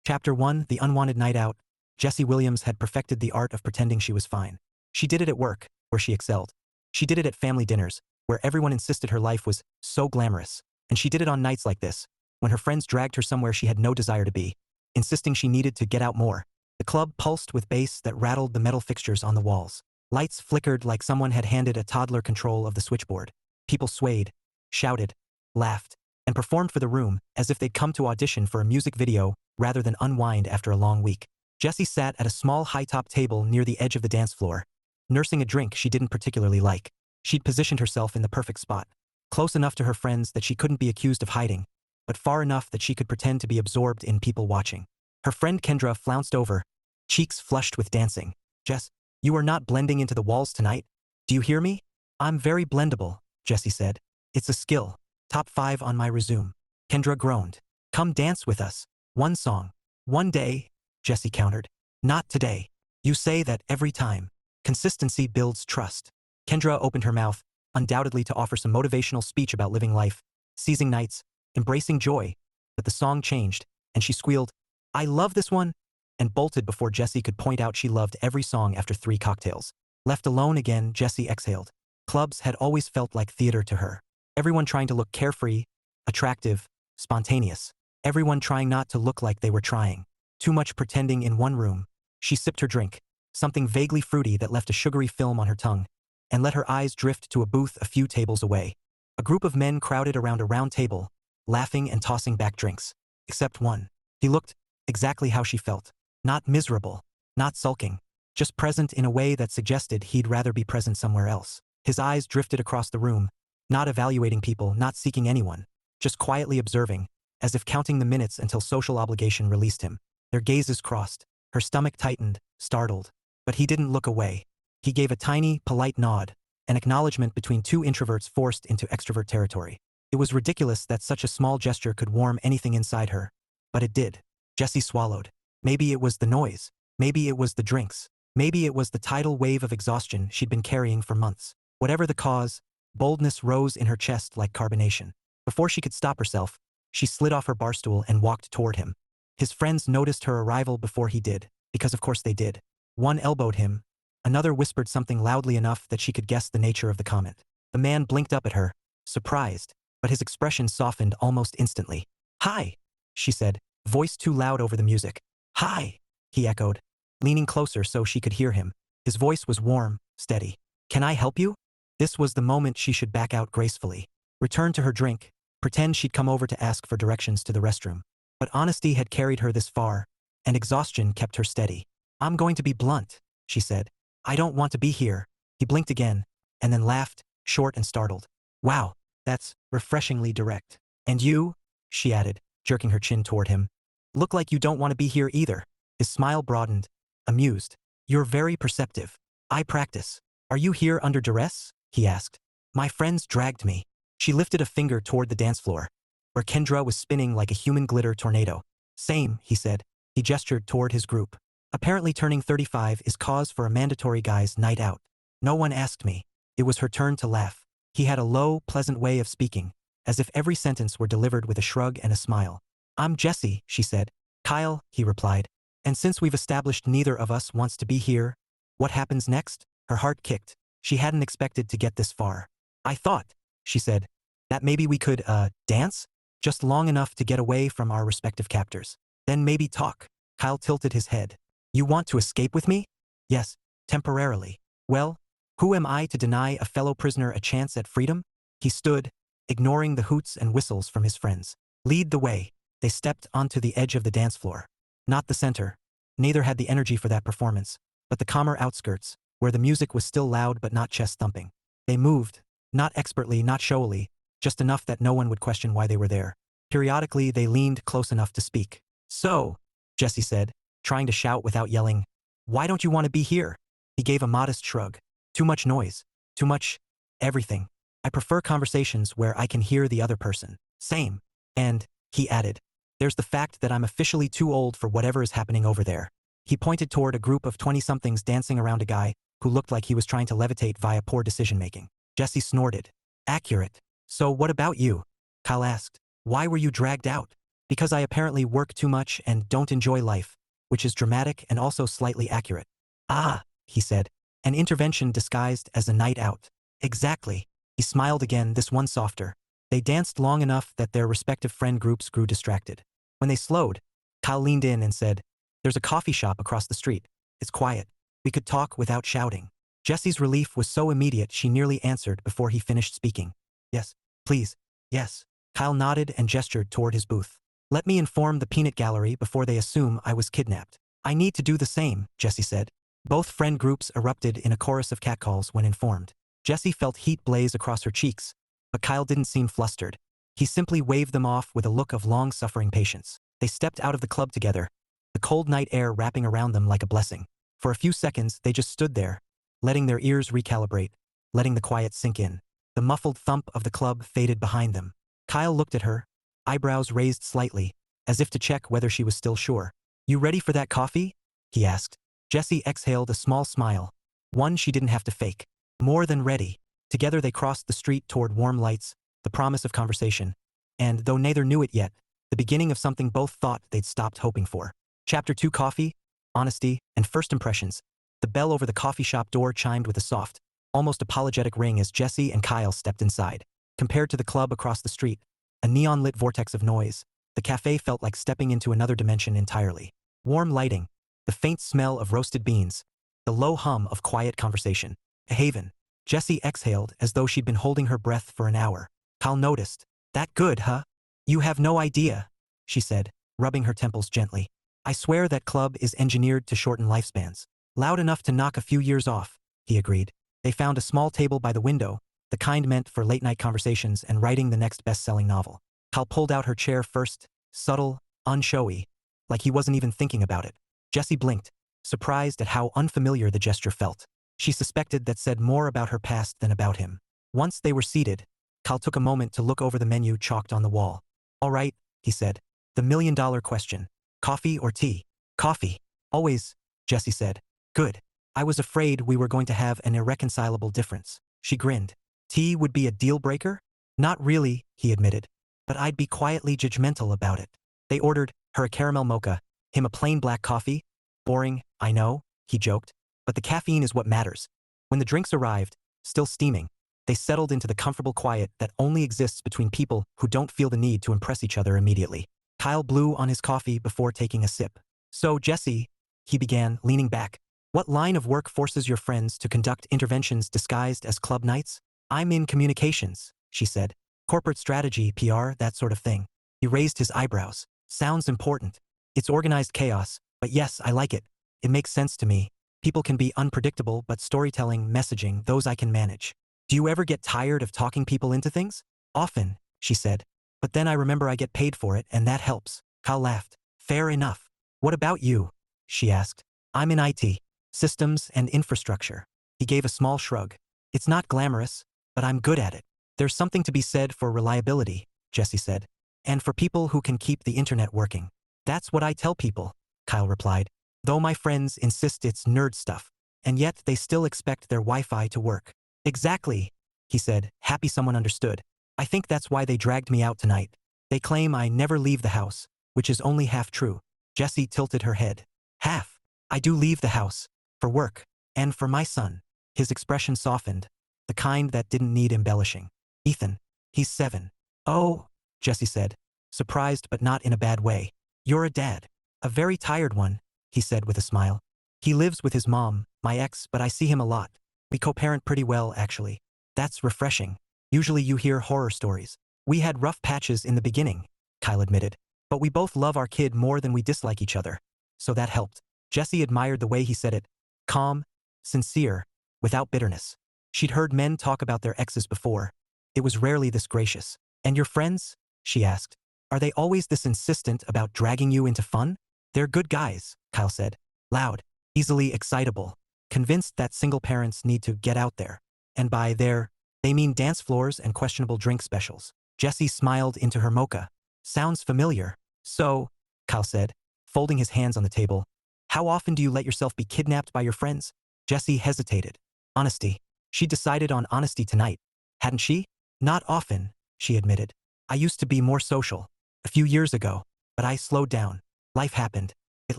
Chapter 1: The Unwanted Night Out. Jessy Williams had perfected the art of pretending she was fine. She did it at work, where she excelled. She did it at family dinners, where everyone insisted her life was so glamorous. And she did it on nights like this, when her friends dragged her somewhere she had no desire to be, insisting she needed to get out more. The club pulsed with bass that rattled the metal fixtures on the walls. Lights flickered like someone had handed a toddler control of the switchboard. People swayed, shouted, laughed, and performed for the room as if they'd come to audition for a music video rather than unwind after a long week. Jessy sat at a small high-top table near the edge of the dance floor, nursing a drink she didn't particularly like. She'd positioned herself in the perfect spot, close enough to her friends that she couldn't be accused of hiding, but far enough that she could pretend to be absorbed in people watching. Her friend Kendra flounced over, cheeks flushed with dancing. "Jess, you are not blending into the walls tonight. Do you hear me?" "I'm very blendable," Jessy said. "It's a skill. Top 5 on my resume." Kendra groaned. "Come dance with us. One song. One day," Jessy countered. "Not today. You say that every time. Consistency builds trust." Kendra opened her mouth, undoubtedly to offer some motivational speech about living life, seizing nights, embracing joy, but the song changed, and she squealed, "I love this one," and bolted before Jessy could point out she loved every song after 3 cocktails. Left alone again, Jessy exhaled. Clubs had always felt like theater to her. Everyone trying to look carefree, attractive, spontaneous. Everyone trying not to look like they were trying. Too much pretending in one room. She sipped her drink, something vaguely fruity that left a sugary film on her tongue, and let her eyes drift to a booth a few tables away. A group of men crowded around a round table, laughing and tossing back drinks. Except one. He looked exactly how she felt. Not miserable, not sulking, just present in a way that suggested he'd rather be present somewhere else. His eyes drifted across the room, not evaluating people, not seeking anyone, just quietly observing, as if counting the minutes until social obligation released him. Their gazes crossed. Her stomach tightened, startled. But he didn't look away. He gave a tiny, polite nod, an acknowledgement between 2 introverts forced into extrovert territory. It was ridiculous that such a small gesture could warm anything inside her, but it did. Jessy swallowed. Maybe it was the noise. Maybe it was the drinks. Maybe it was the tidal wave of exhaustion she'd been carrying for months. Whatever the cause, boldness rose in her chest like carbonation. Before she could stop herself, she slid off her barstool and walked toward him. His friends noticed her arrival before he did, because of course they did. One elbowed him. Another whispered something loudly enough that she could guess the nature of the comment. The man blinked up at her, surprised, but his expression softened almost instantly. "Hi," she said, voice too loud over the music. "Hi," he echoed, leaning closer so she could hear him. His voice was warm, steady. "Can I help you?" This was the moment she should back out gracefully. Return to her drink, pretend she'd come over to ask for directions to the restroom. But honesty had carried her this far, and exhaustion kept her steady. "I'm going to be blunt," she said. "I don't want to be here." He blinked again, and then laughed, short and startled. "Wow, that's refreshingly direct. And you," she added, jerking her chin toward him, "look like you don't want to be here either." His smile broadened, amused. "You're very perceptive. I practice." "Are you here under duress?" he asked. "My friends dragged me." She lifted a finger toward the dance floor, where Kendra was spinning like a human glitter tornado. "Same," he said. He gestured toward his group. "Apparently turning 35 is cause for a mandatory guys' night out. No one asked me." It was her turn to laugh. He had a low, pleasant way of speaking, as if every sentence were delivered with a shrug and a smile. "I'm Jessy," she said. "Kyle," he replied. "And since we've established neither of us wants to be here, what happens next?" Her heart kicked. She hadn't expected to get this far. "I thought," she said, "that maybe we could, dance? Just long enough to get away from our respective captors. Then maybe talk." Kyle tilted his head. "You want to escape with me?" "Yes, temporarily." "Well, who am I to deny a fellow prisoner a chance at freedom?" He stood, ignoring the hoots and whistles from his friends. "Lead the way." They stepped onto the edge of the dance floor. Not the center. Neither had the energy for that performance, but the calmer outskirts, where the music was still loud but not chest-thumping. They moved, not expertly, not showily, just enough that no one would question why they were there. Periodically, they leaned close enough to speak. "So," Jessy said, trying to shout without yelling, "why don't you want to be here?" He gave a modest shrug. "Too much noise. Too much everything. I prefer conversations where I can hear the other person." "Same. And," he added, "there's the fact that I'm officially too old for whatever is happening over there." He pointed toward a group of 20-somethings dancing around a guy who looked like he was trying to levitate via poor decision-making. Jessy snorted. "Accurate. So what about you?" Kyle asked. "Why were you dragged out?" Because I apparently work too much and don't enjoy life, which is dramatic and also slightly accurate. Ah, he said, an intervention disguised as a night out. Exactly. He smiled again, this one softer. They danced long enough that their respective friend groups grew distracted. When they slowed, Kyle leaned in and said, "There's a coffee shop across the street. It's quiet. We could talk without shouting." Jessy's relief was so immediate she nearly answered before he finished speaking. "Yes, please, yes." Kyle nodded and gestured toward his booth. "Let me inform the peanut gallery before they assume I was kidnapped." "I need to do the same," Jessy said. Both friend groups erupted in a chorus of catcalls when informed. Jessy felt heat blaze across her cheeks, but Kyle didn't seem flustered. He simply waved them off with a look of long-suffering patience. They stepped out of the club together, the cold night air wrapping around them like a blessing. For a few seconds, they just stood there, letting their ears recalibrate, letting the quiet sink in. The muffled thump of the club faded behind them. Kyle looked at her, eyebrows raised slightly, as if to check whether she was still sure. "You ready for that coffee?" he asked. Jessy exhaled a small smile, one she didn't have to fake. More than ready. Together they crossed the street toward warm lights, the promise of conversation, and, though neither knew it yet, the beginning of something both thought they'd stopped hoping for. Chapter 2: Coffee, Honesty, and First Impressions. The bell over the coffee shop door chimed with a soft, almost apologetic ring as Jessy and Kyle stepped inside. Compared to the club across the street, a neon-lit vortex of noise, the cafe felt like stepping into another dimension entirely. Warm lighting, the faint smell of roasted beans, the low hum of quiet conversation. A haven. Jessy exhaled as though she'd been holding her breath for an hour. Kyle noticed. "That good, huh?" "You have no idea," she said, rubbing her temples gently. "I swear that club is engineered to shorten lifespans. Loud enough to knock a few years off," he agreed. They found a small table by the window, the kind meant for late-night conversations and writing the next best-selling novel. Kyle pulled out her chair first, subtle, unshowy, like he wasn't even thinking about it. Jessy blinked, surprised at how unfamiliar the gesture felt. She suspected that said more about her past than about him. Once they were seated, Kyle took a moment to look over the menu chalked on the wall. "All right," he said. "The million-dollar question. Coffee or tea?" "Coffee. Always," Jessy said. "Good. I was afraid we were going to have an irreconcilable difference." She grinned. "Tea would be a deal-breaker?" "Not really," he admitted. "But I'd be quietly judgmental about it." They ordered, her a caramel mocha, him a plain black coffee. "Boring, I know," he joked. "But the caffeine is what matters." When the drinks arrived, still steaming, they settled into the comfortable quiet that only exists between people who don't feel the need to impress each other immediately. Kyle blew on his coffee before taking a sip. "So, Jessy," he began, leaning back, "what line of work forces your friends to conduct interventions disguised as club nights?" "I'm in communications," she said. "Corporate strategy, PR, that sort of thing." He raised his eyebrows. "Sounds important. It's organized chaos, but yes, I like it. It makes sense to me. People can be unpredictable, but storytelling, messaging, those I can manage." "Do you ever get tired of talking people into things?" "Often," she said. "But then I remember I get paid for it, and that helps." Kyle laughed. "Fair enough. What about you?" she asked. "I'm in IT, systems and infrastructure." He gave a small shrug. "It's not glamorous, but I'm good at it." "There's something to be said for reliability," Jessy said. "And for people who can keep the internet working." "That's what I tell people," Kyle replied. "Though my friends insist it's nerd stuff. And yet they still expect their Wi-Fi to work." "Exactly," he said, happy someone understood. "I think that's why they dragged me out tonight. They claim I never leave the house, which is only half true." Jessy tilted her head. "Half. I do leave the house. For work. And for my son." His expression softened, the kind that didn't need embellishing. "Ethan. He's 7. "Oh," Jessy said, surprised but not in a bad way. "You're a dad." "A very tired one," he said with a smile. "He lives with his mom, my ex, but I see him a lot. We co-parent pretty well, actually." "That's refreshing. Usually you hear horror stories." "We had rough patches in the beginning," Kyle admitted. "But we both love our kid more than we dislike each other. So that helped." Jessy admired the way he said it. Calm, sincere, without bitterness. She'd heard men talk about their exes before. It was rarely this gracious. "And your friends?" she asked. "Are they always this insistent about dragging you into fun?" "They're good guys," Kyle said. "Loud, easily excitable, convinced that single parents need to get out there. And by there, they mean dance floors and questionable drink specials." Jessy smiled into her mocha. "Sounds familiar." "So," Kyle said, folding his hands on the table, "how often do you let yourself be kidnapped by your friends?" Jessy hesitated. Honesty. She decided on honesty tonight. Hadn't she? "Not often," she admitted. "I used to be more social. A few years ago. But I slowed down. Life happened. It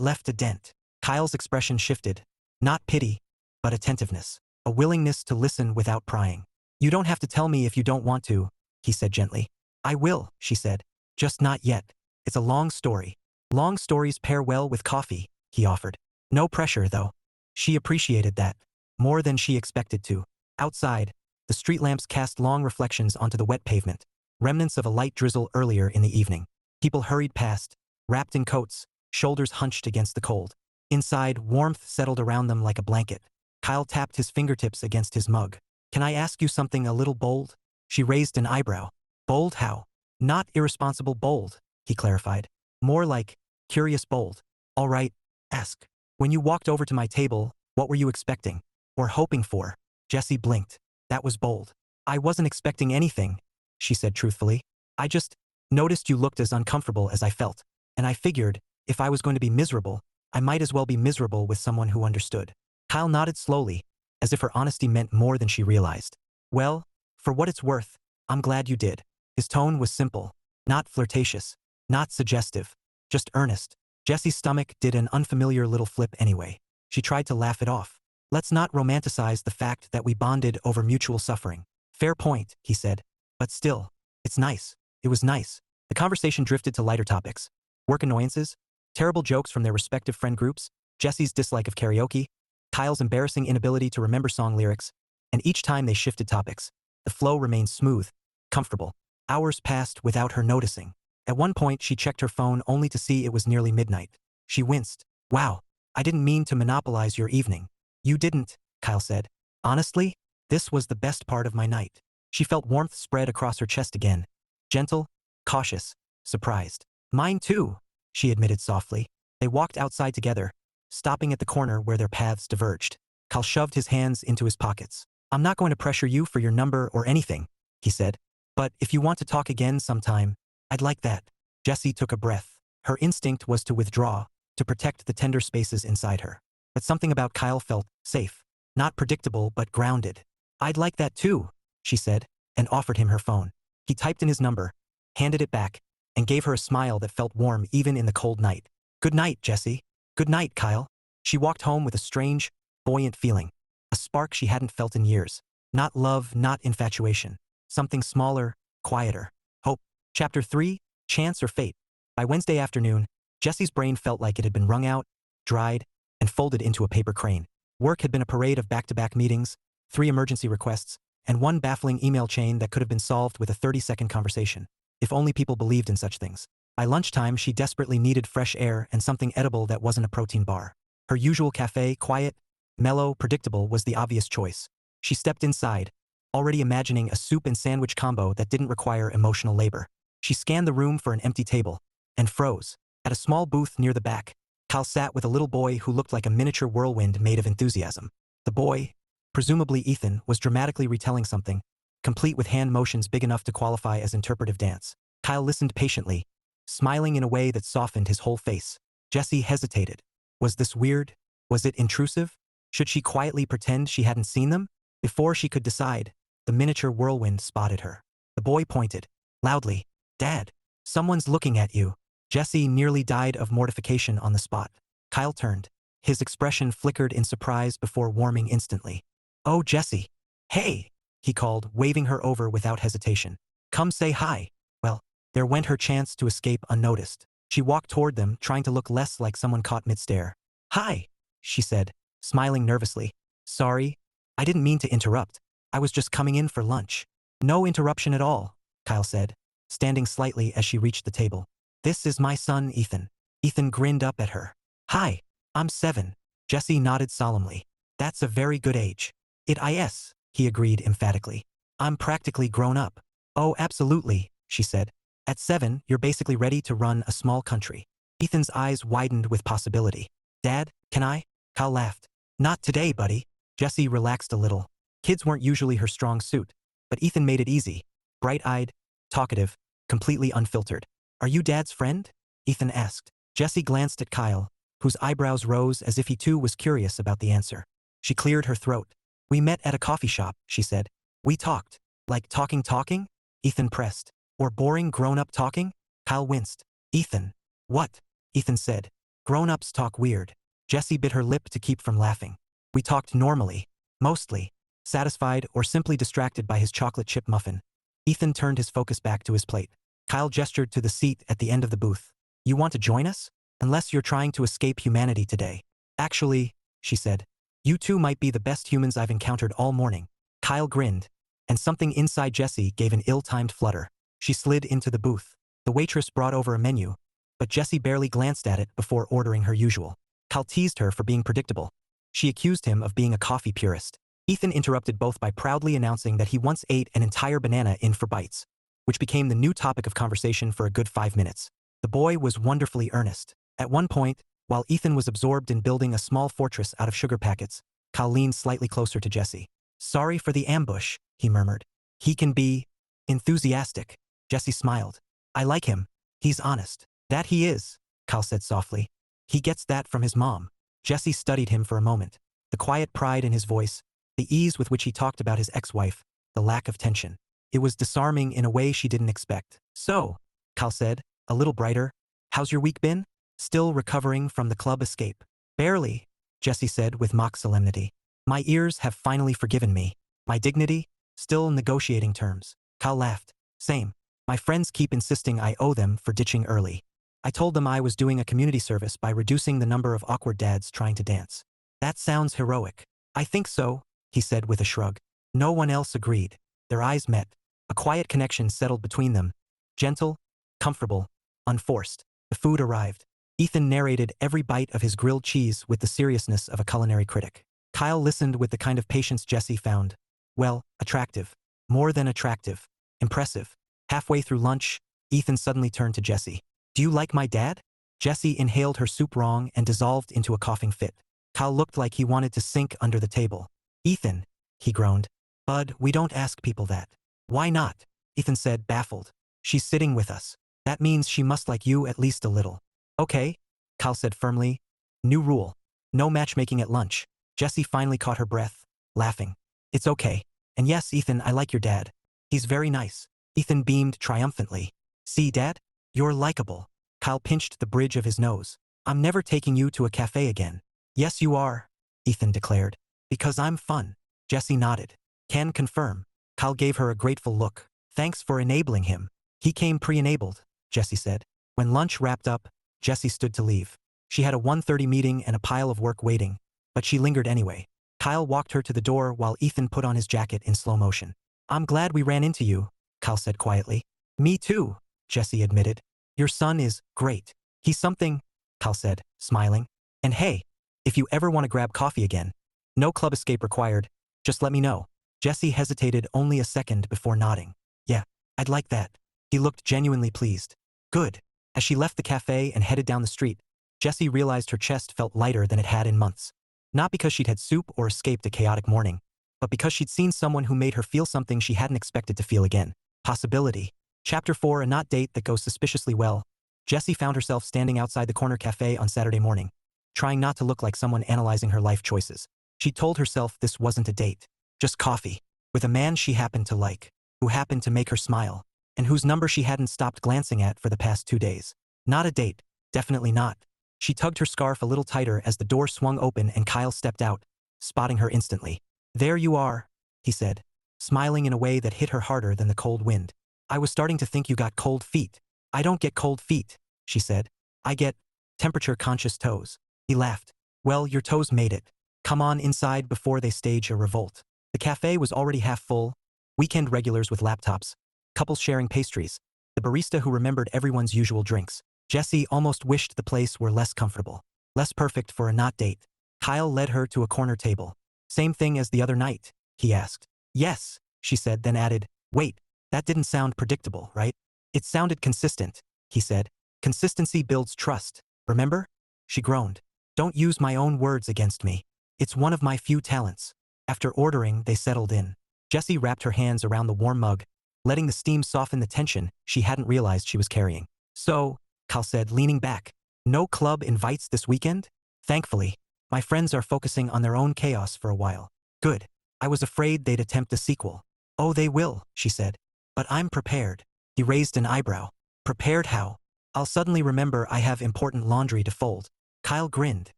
left a dent. Kyle's expression shifted. Not pity, but attentiveness. A willingness to listen without prying. You don't have to tell me if you don't want to, he said gently. I will, she said. Just not yet. It's a long story. Long stories pair well with coffee, he offered. No pressure, though. She appreciated that. More than she expected to. Outside, the street lamps cast long reflections onto the wet pavement, remnants of a light drizzle earlier in the evening. People hurried past, wrapped in coats, shoulders hunched against the cold. Inside, warmth settled around them like a blanket. Kyle tapped his fingertips against his mug. Can I ask you something a little bold? She raised an eyebrow. Bold how? Not irresponsible bold, he clarified. More like, curious bold. All right, ask. When you walked over to my table, what were you expecting? Or hoping for? Jessy blinked. That was bold. I wasn't expecting anything, she said truthfully. I just noticed you looked as uncomfortable as I felt. And I figured, if I was going to be miserable, I might as well be miserable with someone who understood. Kyle nodded slowly, as if her honesty meant more than she realized. Well, for what it's worth, I'm glad you did. His tone was simple, not flirtatious, not suggestive, just earnest. Jessy's stomach did an unfamiliar little flip anyway. She tried to laugh it off. Let's not romanticize the fact that we bonded over mutual suffering. Fair point, he said. But still, it's nice. It was nice. The conversation drifted to lighter topics. Work annoyances, terrible jokes from their respective friend groups, Jessy's dislike of karaoke, Kyle's embarrassing inability to remember song lyrics, and each time they shifted topics, the flow remained smooth, comfortable. Hours passed without her noticing. At one point, she checked her phone only to see it was nearly midnight. She winced. Wow, I didn't mean to monopolize your evening. You didn't, Kyle said. Honestly, this was the best part of my night. She felt warmth spread across her chest again. Gentle, cautious, surprised. Mine too, she admitted softly. They walked outside together, stopping at the corner where their paths diverged. Kyle shoved his hands into his pockets. I'm not going to pressure you for your number or anything, he said. But if you want to talk again sometime, I'd like that. Jessy took a breath. Her instinct was to withdraw, to protect the tender spaces inside her. But something about Kyle felt safe. Not predictable, but grounded. I'd like that too, she said, and offered him her phone. He typed in his number, handed it back, and gave her a smile that felt warm even in the cold night. Good night, Jessy. Good night, Kyle. She walked home with a strange, buoyant feeling. A spark she hadn't felt in years. Not love, not infatuation. Something smaller, quieter. Hope. Chapter 3, Chance or Fate. By Wednesday afternoon, Jessy's brain felt like it had been wrung out, dried, and folded into a paper crane. Work had been a parade of back-to-back meetings, 3 emergency requests, and 1 baffling email chain that could have been solved with a 30-second conversation. If only people believed in such things. By lunchtime, she desperately needed fresh air and something edible that wasn't a protein bar. Her usual cafe, quiet, mellow, predictable, was the obvious choice. She stepped inside, already imagining a soup and sandwich combo that didn't require emotional labor. She scanned the room for an empty table, and froze. At a small booth near the back, Kyle sat with a little boy who looked like a miniature whirlwind made of enthusiasm. The boy, presumably Ethan, was dramatically retelling something, complete with hand motions big enough to qualify as interpretive dance. Kyle listened patiently, smiling in a way that softened his whole face. Jessy hesitated. Was this weird? Was it intrusive? Should she quietly pretend she hadn't seen them? Before she could decide, the miniature whirlwind spotted her. The boy pointed, loudly. Dad, someone's looking at you. Jessy nearly died of mortification on the spot. Kyle turned. His expression flickered in surprise before warming instantly. Oh, Jessy. Hey, he called, waving her over without hesitation. Come say hi. Well, there went her chance to escape unnoticed. She walked toward them, trying to look less like someone caught mid-stare. Hi, she said, smiling nervously. Sorry, I didn't mean to interrupt. I was just coming in for lunch. No interruption at all, Kyle said, standing slightly as she reached the table. This is my son, Ethan. Ethan grinned up at her. Hi, I'm 7. Jessy nodded solemnly. That's a very good age. It is, he agreed emphatically. I'm practically grown up. Oh, absolutely, she said. At 7, you're basically ready to run a small country. Ethan's eyes widened with possibility. Dad, can I? Kyle laughed. Not today, buddy. Jessy relaxed a little. Kids weren't usually her strong suit, but Ethan made it easy. Bright-eyed, talkative, completely unfiltered. Are you Dad's friend? Ethan asked. Jessy glanced at Kyle, whose eyebrows rose as if he too was curious about the answer. She cleared her throat. We met at a coffee shop, she said. We talked. Like talking? Ethan pressed. Or boring grown-up talking? Kyle winced. Ethan, What? Ethan said. Grown-ups talk weird. Jessy bit her lip to keep from laughing. We talked normally. Mostly. Satisfied or simply distracted by his chocolate chip muffin. Ethan turned his focus back to his plate. Kyle gestured to the seat at the end of the booth. You want to join us? Unless you're trying to escape humanity today. Actually, she said. You two might be the best humans I've encountered all morning. Kyle grinned, and something inside Jessy gave an ill-timed flutter. She slid into the booth. The waitress brought over a menu, but Jessy barely glanced at it before ordering her usual. Kyle teased her for being predictable. She accused him of being a coffee purist. Ethan interrupted both by proudly announcing that he once ate an entire banana in 4 bites, which became the new topic of conversation for a good 5 minutes. The boy was wonderfully earnest. At one point, while Ethan was absorbed in building a small fortress out of sugar packets, Kyle leaned slightly closer to Jessy. Sorry for the ambush, he murmured. He can be enthusiastic. Jessy smiled. I like him. He's honest. That he is, Kyle said softly. He gets that from his mom. Jessy studied him for a moment. The quiet pride in his voice, the ease with which he talked about his ex-wife, the lack of tension. It was disarming in a way she didn't expect. So, Kyle said, a little brighter, how's your week been? Still recovering from the club escape? Barely, Jessy said with mock solemnity. My ears have finally forgiven me. My dignity? Still negotiating terms. Kyle laughed. Same. My friends keep insisting I owe them for ditching early. I told them I was doing a community service by reducing the number of awkward dads trying to dance. That sounds heroic. I think so, he said with a shrug. No one else agreed. Their eyes met. A quiet connection settled between them. Gentle, comfortable, unforced. The food arrived. Ethan narrated every bite of his grilled cheese with the seriousness of a culinary critic. Kyle listened with the kind of patience Jessy found, well, attractive. More than attractive. Impressive. Halfway through lunch, Ethan suddenly turned to Jessy. Do you like my dad? Jessy inhaled her soup wrong and dissolved into a coughing fit. Kyle looked like he wanted to sink under the table. Ethan, he groaned. Bud, we don't ask people that. Why not? Ethan said, baffled. She's sitting with us. That means she must like you at least a little. Okay, Kyle said firmly. New rule. No matchmaking at lunch. Jessy finally caught her breath, laughing. It's okay. And yes, Ethan, I like your dad. He's very nice. Ethan beamed triumphantly. See, Dad? You're likable. Kyle pinched the bridge of his nose. I'm never taking you to a cafe again. Yes, you are, Ethan declared. Because I'm fun. Jessy nodded. Can confirm. Kyle gave her a grateful look. Thanks for enabling him. He came pre-enabled, Jessy said. When lunch wrapped up, Jessy stood to leave. She had a 1:30 meeting and a pile of work waiting, but she lingered anyway. Kyle walked her to the door while Ethan put on his jacket in slow motion. I'm glad we ran into you, Kyle said quietly. Me too, Jessy admitted. Your son is great. He's something, Kyle said, smiling. And hey, if you ever want to grab coffee again, no club escape required, just let me know. Jessy hesitated only a second before nodding. Yeah, I'd like that. He looked genuinely pleased. Good. As she left the cafe and headed down the street, Jessy realized her chest felt lighter than it had in months. Not because she'd had soup or escaped a chaotic morning, but because she'd seen someone who made her feel something she hadn't expected to feel again. Possibility. Chapter 4, a not date that goes suspiciously well. Jessy found herself standing outside the corner cafe on Saturday morning, trying not to look like someone analyzing her life choices. She told herself this wasn't a date, just coffee, with a man she happened to like, who happened to make her smile, and whose number she hadn't stopped glancing at for the past 2 days. Not a date, definitely not. She tugged her scarf a little tighter as the door swung open and Kyle stepped out, spotting her instantly. There you are, he said, smiling in a way that hit her harder than the cold wind. I was starting to think you got cold feet. I don't get cold feet, she said. I get temperature-conscious toes. He laughed. Well, your toes made it. Come on inside before they stage a revolt. The cafe was already half full, weekend regulars with laptops, couples sharing pastries, the barista who remembered everyone's usual drinks. Jessy almost wished the place were less comfortable, less perfect for a not date. Kyle led her to a corner table. Same thing as the other night, he asked. Yes, she said, then added, wait, that didn't sound predictable, right? It sounded consistent, he said. Consistency builds trust, remember? She groaned. Don't use my own words against me. It's one of my few talents. After ordering, they settled in. Jessy wrapped her hands around the warm mug, letting the steam soften the tension she hadn't realized she was carrying. So, Kyle said, leaning back, no club invites this weekend? Thankfully, my friends are focusing on their own chaos for a while. Good. I was afraid they'd attempt a sequel. Oh, they will, she said. But I'm prepared. He raised an eyebrow. Prepared how? I'll suddenly remember I have important laundry to fold. Kyle grinned.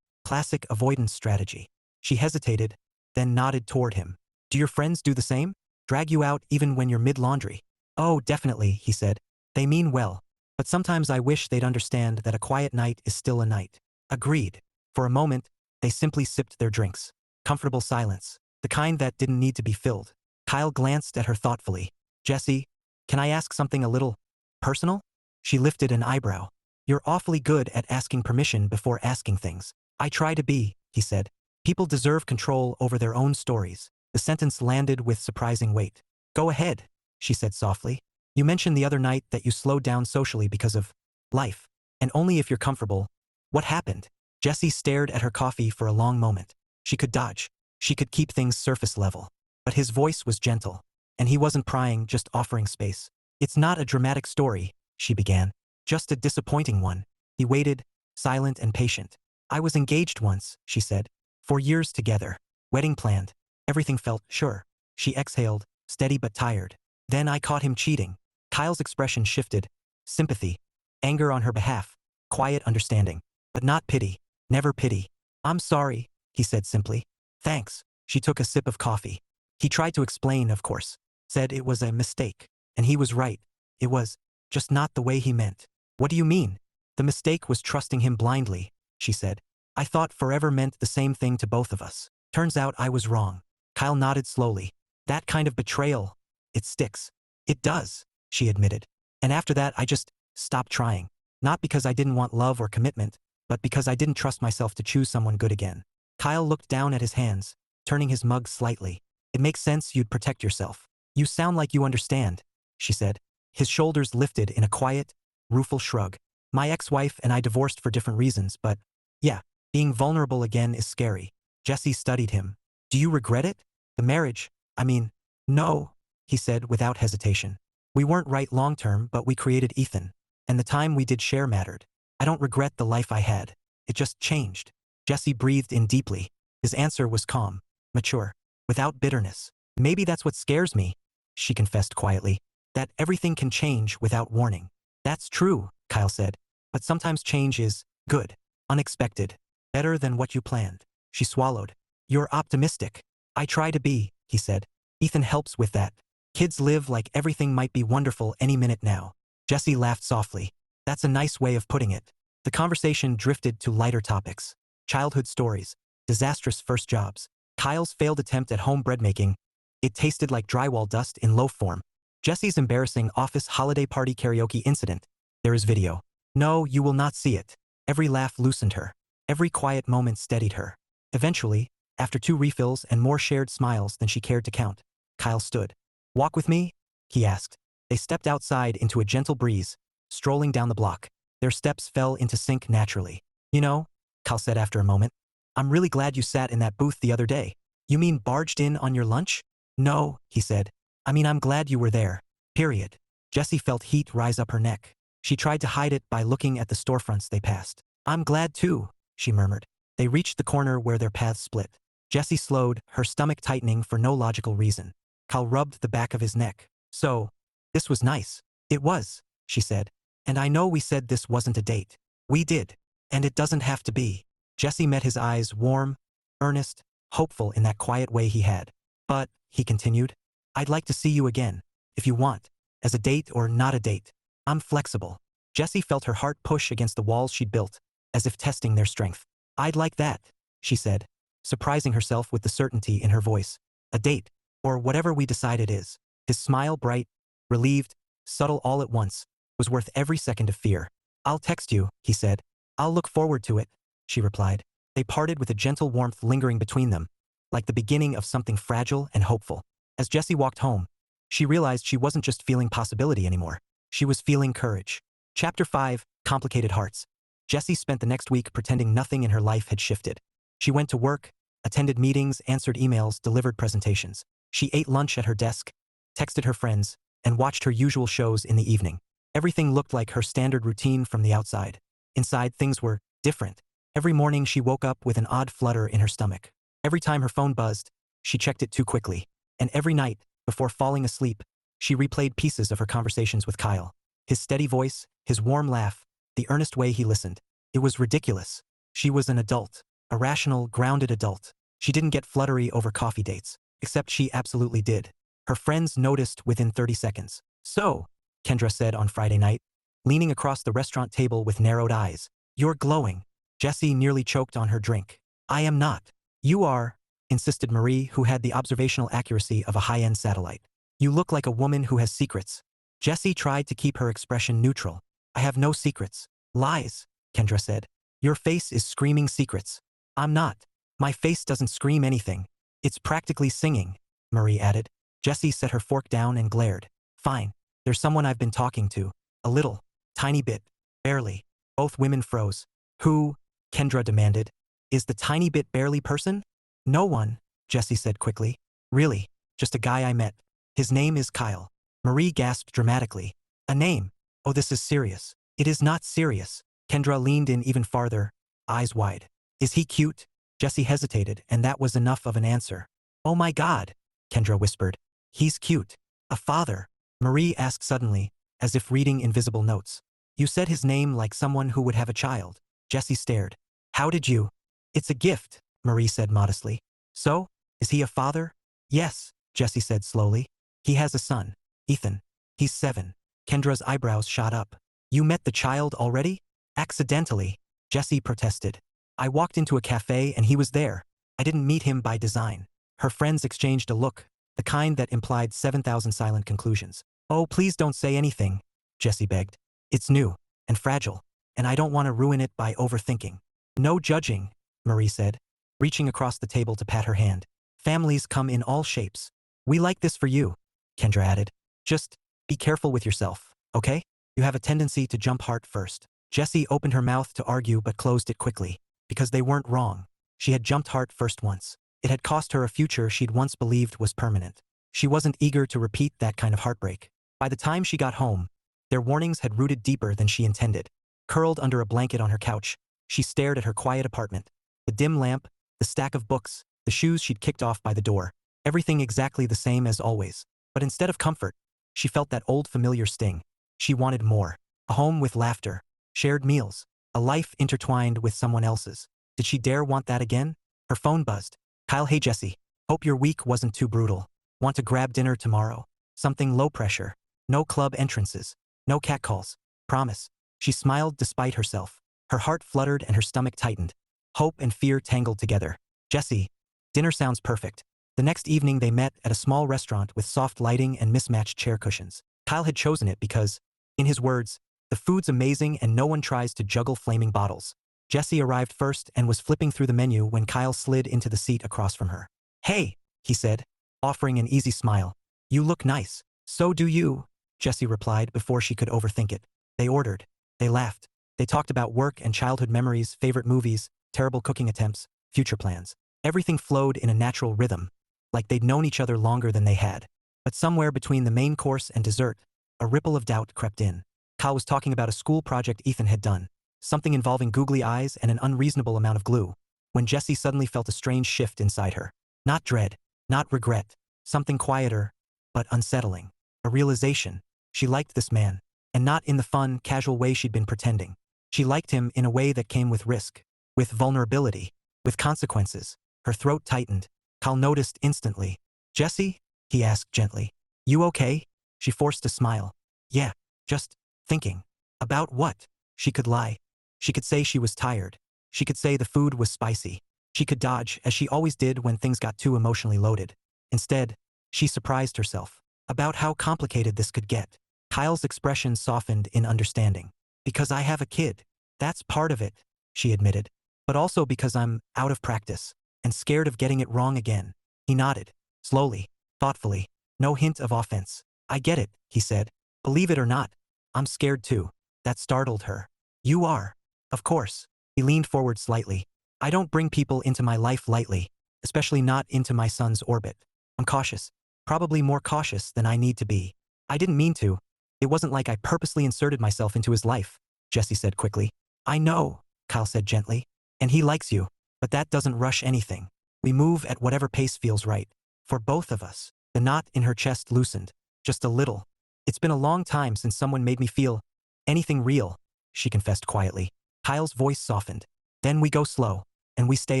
Classic avoidance strategy. She hesitated, then nodded toward him. Do your friends do the same? Drag you out even when you're mid-laundry? Oh, definitely, he said. They mean well. But sometimes I wish they'd understand that a quiet night is still a night. Agreed. For a moment, they simply sipped their drinks. Comfortable silence. The kind that didn't need to be filled. Kyle glanced at her thoughtfully. Jessy, can I ask something a little personal? She lifted an eyebrow. You're awfully good at asking permission before asking things. I try to be, he said. People deserve control over their own stories. The sentence landed with surprising weight. Go ahead, she said softly. You mentioned the other night that you slowed down socially because of life. And only if you're comfortable. What happened? Jessy stared at her coffee for a long moment. She could dodge. She could keep things surface level. But his voice was gentle. And he wasn't prying, just offering space. It's not a dramatic story, she began. Just a disappointing one. He waited, silent and patient. I was engaged once, she said. 4 years together. Wedding planned. Everything felt sure. She exhaled, steady but tired. Then I caught him cheating. Kyle's expression shifted. Sympathy. Anger on her behalf. Quiet understanding. But not pity. Never pity. I'm sorry, he said simply. Thanks. She took a sip of coffee. He tried to explain, of course. Said it was a mistake. And he was right. It was just not the way he meant. What do you mean? The mistake was trusting him blindly, she said. I thought forever meant the same thing to both of us. Turns out I was wrong. Kyle nodded slowly. That kind of betrayal, it sticks. It does, she admitted. And after that I just stopped trying. Not because I didn't want love or commitment, but because I didn't trust myself to choose someone good again. Kyle looked down at his hands, turning his mug slightly. It makes sense you'd protect yourself. You sound like you understand, she said. His shoulders lifted in a quiet, rueful shrug. My ex-wife and I divorced for different reasons, but yeah, being vulnerable again is scary. Jessy studied him. Do you regret it? The marriage? I mean, no, he said without hesitation. We weren't right long-term, but we created Ethan. And the time we did share mattered. I don't regret the life I had. It just changed. Jessy breathed in deeply. His answer was calm, mature, without bitterness. Maybe that's what scares me, she confessed quietly. That everything can change without warning. That's true, Kyle said. But sometimes change is good, unexpected, better than what you planned. She swallowed. You're optimistic. I try to be, he said. Ethan helps with that. Kids live like everything might be wonderful any minute now. Jessy laughed softly. That's a nice way of putting it. The conversation drifted to lighter topics. Childhood stories. Disastrous first jobs. Kyle's failed attempt at home bread making. It tasted like drywall dust in loaf form. Jessy's embarrassing office holiday party karaoke incident. There is video. No, you will not see it. Every laugh loosened her. Every quiet moment steadied her. Eventually, after 2 refills and more shared smiles than she cared to count, Kyle stood. Walk with me? He asked. They stepped outside into a gentle breeze, strolling down the block. Their steps fell into sync naturally. You know, Kyle said after a moment, I'm really glad you sat in that booth the other day. You mean barged in on your lunch? No, he said. I mean I'm glad you were there. Period. Jessy felt heat rise up her neck. She tried to hide it by looking at the storefronts they passed. I'm glad too, she murmured. They reached the corner where their paths split. Jessy slowed, her stomach tightening for no logical reason. Kyle rubbed the back of his neck. So, this was nice. It was, she said. And I know we said this wasn't a date. We did. And it doesn't have to be. Jessy met his eyes, warm, earnest, hopeful in that quiet way he had. But, he continued, I'd like to see you again, if you want, as a date or not a date. I'm flexible. Jessy felt her heart push against the walls she'd built, as if testing their strength. I'd like that, she said, surprising herself with the certainty in her voice. A date, or whatever we decide it is. His smile, bright, relieved, subtle all at once, was worth every second of fear. I'll text you, he said. I'll look forward to it, she replied. They parted with a gentle warmth lingering between them, like the beginning of something fragile and hopeful. As Jessy walked home, she realized she wasn't just feeling possibility anymore. She was feeling courage. Chapter 5, Complicated Hearts. Jessy spent the next week pretending nothing in her life had shifted. She went to work, attended meetings, answered emails, delivered presentations. She ate lunch at her desk, texted her friends, and watched her usual shows in the evening. Everything looked like her standard routine from the outside. Inside, things were different. Every morning she woke up with an odd flutter in her stomach. Every time her phone buzzed, she checked it too quickly. And every night, before falling asleep, she replayed pieces of her conversations with Kyle. His steady voice, his warm laugh, the earnest way he listened. It was ridiculous. She was an adult. A rational, grounded adult. She didn't get fluttery over coffee dates. Except she absolutely did. Her friends noticed within 30 seconds. "So," Kendra said on Friday night, leaning across the restaurant table with narrowed eyes. "You're glowing." Jessy nearly choked on her drink. "I am not." "You are," insisted Marie, who had the observational accuracy of a high-end satellite. "You look like a woman who has secrets." Jessy tried to keep her expression neutral. "I have no secrets." "Lies," Kendra said. "Your face is screaming secrets." "I'm not. My face doesn't scream anything. It's practically singing," Marie added. Jessy set her fork down and glared. "Fine. There's someone I've been talking to. A little. Tiny bit. Barely." Both women froze. "Who?" Kendra demanded. "Is the tiny bit barely person?" "No one," Jessy said quickly. "Really. Just a guy I met. His name is Kyle." Marie gasped dramatically. "A name? Oh, this is serious." "It is not serious." Kendra leaned in even farther, eyes wide. "Is he cute?" Jessy hesitated, and that was enough of an answer. "Oh my God," Kendra whispered. "He's cute." "A father?" Marie asked suddenly, as if reading invisible notes. "You said his name like someone who would have a child." Jessy stared. "How did you?" "It's a gift," Marie said modestly. "So? Is he a father?" "Yes," Jessy said slowly. "He has a son. Ethan. He's 7. Kendra's eyebrows shot up. "You met the child already?" "Accidentally," Jessy protested. "I walked into a cafe and he was there. I didn't meet him by design." Her friends exchanged a look, the kind that implied 7,000 silent conclusions. "Oh, please don't say anything," Jessy begged. "It's new and fragile, and I don't want to ruin it by overthinking." "No judging," Marie said, reaching across the table to pat her hand. "Families come in all shapes. We like this for you," Kendra added. "Just be careful with yourself, okay? You have a tendency to jump heart first." Jessy opened her mouth to argue but closed it quickly. Because they weren't wrong. She had jumped heart first once. It had cost her a future she'd once believed was permanent. She wasn't eager to repeat that kind of heartbreak. By the time she got home, their warnings had rooted deeper than she intended. Curled under a blanket on her couch, she stared at her quiet apartment. The dim lamp, the stack of books, the shoes she'd kicked off by the door. Everything exactly the same as always. But instead of comfort, she felt that old familiar sting. She wanted more. A home with laughter. Shared meals. A life intertwined with someone else's. Did she dare want that again? Her phone buzzed. "Kyle, hey Jessy. Hope your week wasn't too brutal. Want to grab dinner tomorrow? Something low pressure. No club entrances. No catcalls. Promise." She smiled despite herself. Her heart fluttered and her stomach tightened. Hope and fear tangled together. "Jessy, dinner sounds perfect." The next evening they met at a small restaurant with soft lighting and mismatched chair cushions. Kyle had chosen it because, in his words, "The food's amazing and no one tries to juggle flaming bottles." Jessy arrived first and was flipping through the menu when Kyle slid into the seat across from her. "Hey," he said, offering an easy smile. "You look nice." "So do you," Jessy replied before she could overthink it. They ordered. They laughed. They talked about work and childhood memories, favorite movies, terrible cooking attempts, future plans. Everything flowed in a natural rhythm, like they'd known each other longer than they had. But somewhere between the main course and dessert, a ripple of doubt crept in. Kyle was talking about a school project Ethan had done. Something involving googly eyes and an unreasonable amount of glue. When Jessy suddenly felt a strange shift inside her. Not dread. Not regret. Something quieter, but unsettling. A realization. She liked this man. And not in the fun, casual way she'd been pretending. She liked him in a way that came with risk. With vulnerability. With consequences. Her throat tightened. Kyle noticed instantly. "Jessy?" he asked gently. "You okay?" She forced a smile. "Yeah. Just thinking." "About what?" She could lie. She could say she was tired. She could say the food was spicy. She could dodge, as she always did when things got too emotionally loaded. Instead, she surprised herself. About how complicated this could get. Kyle's expression softened in understanding. "Because I have a kid. That's part of it," she admitted. "But also because I'm out of practice. And scared of getting it wrong again." He nodded. Slowly. Thoughtfully. No hint of offense. "I get it," he said. "Believe it or not, I'm scared too." That startled her. "You are." "Of course." He leaned forward slightly. "I don't bring people into my life lightly, especially not into my son's orbit. I'm cautious. Probably more cautious than I need to be." "I didn't mean to. It wasn't like I purposely inserted myself into his life," Jessy said quickly. "I know," Kyle said gently. "And he likes you. But that doesn't rush anything. We move at whatever pace feels right. For both of us." The knot in her chest loosened. Just a little. "It's been a long time since someone made me feel anything real." she confessed quietly. Kyle's voice softened. Then we go slow. And we stay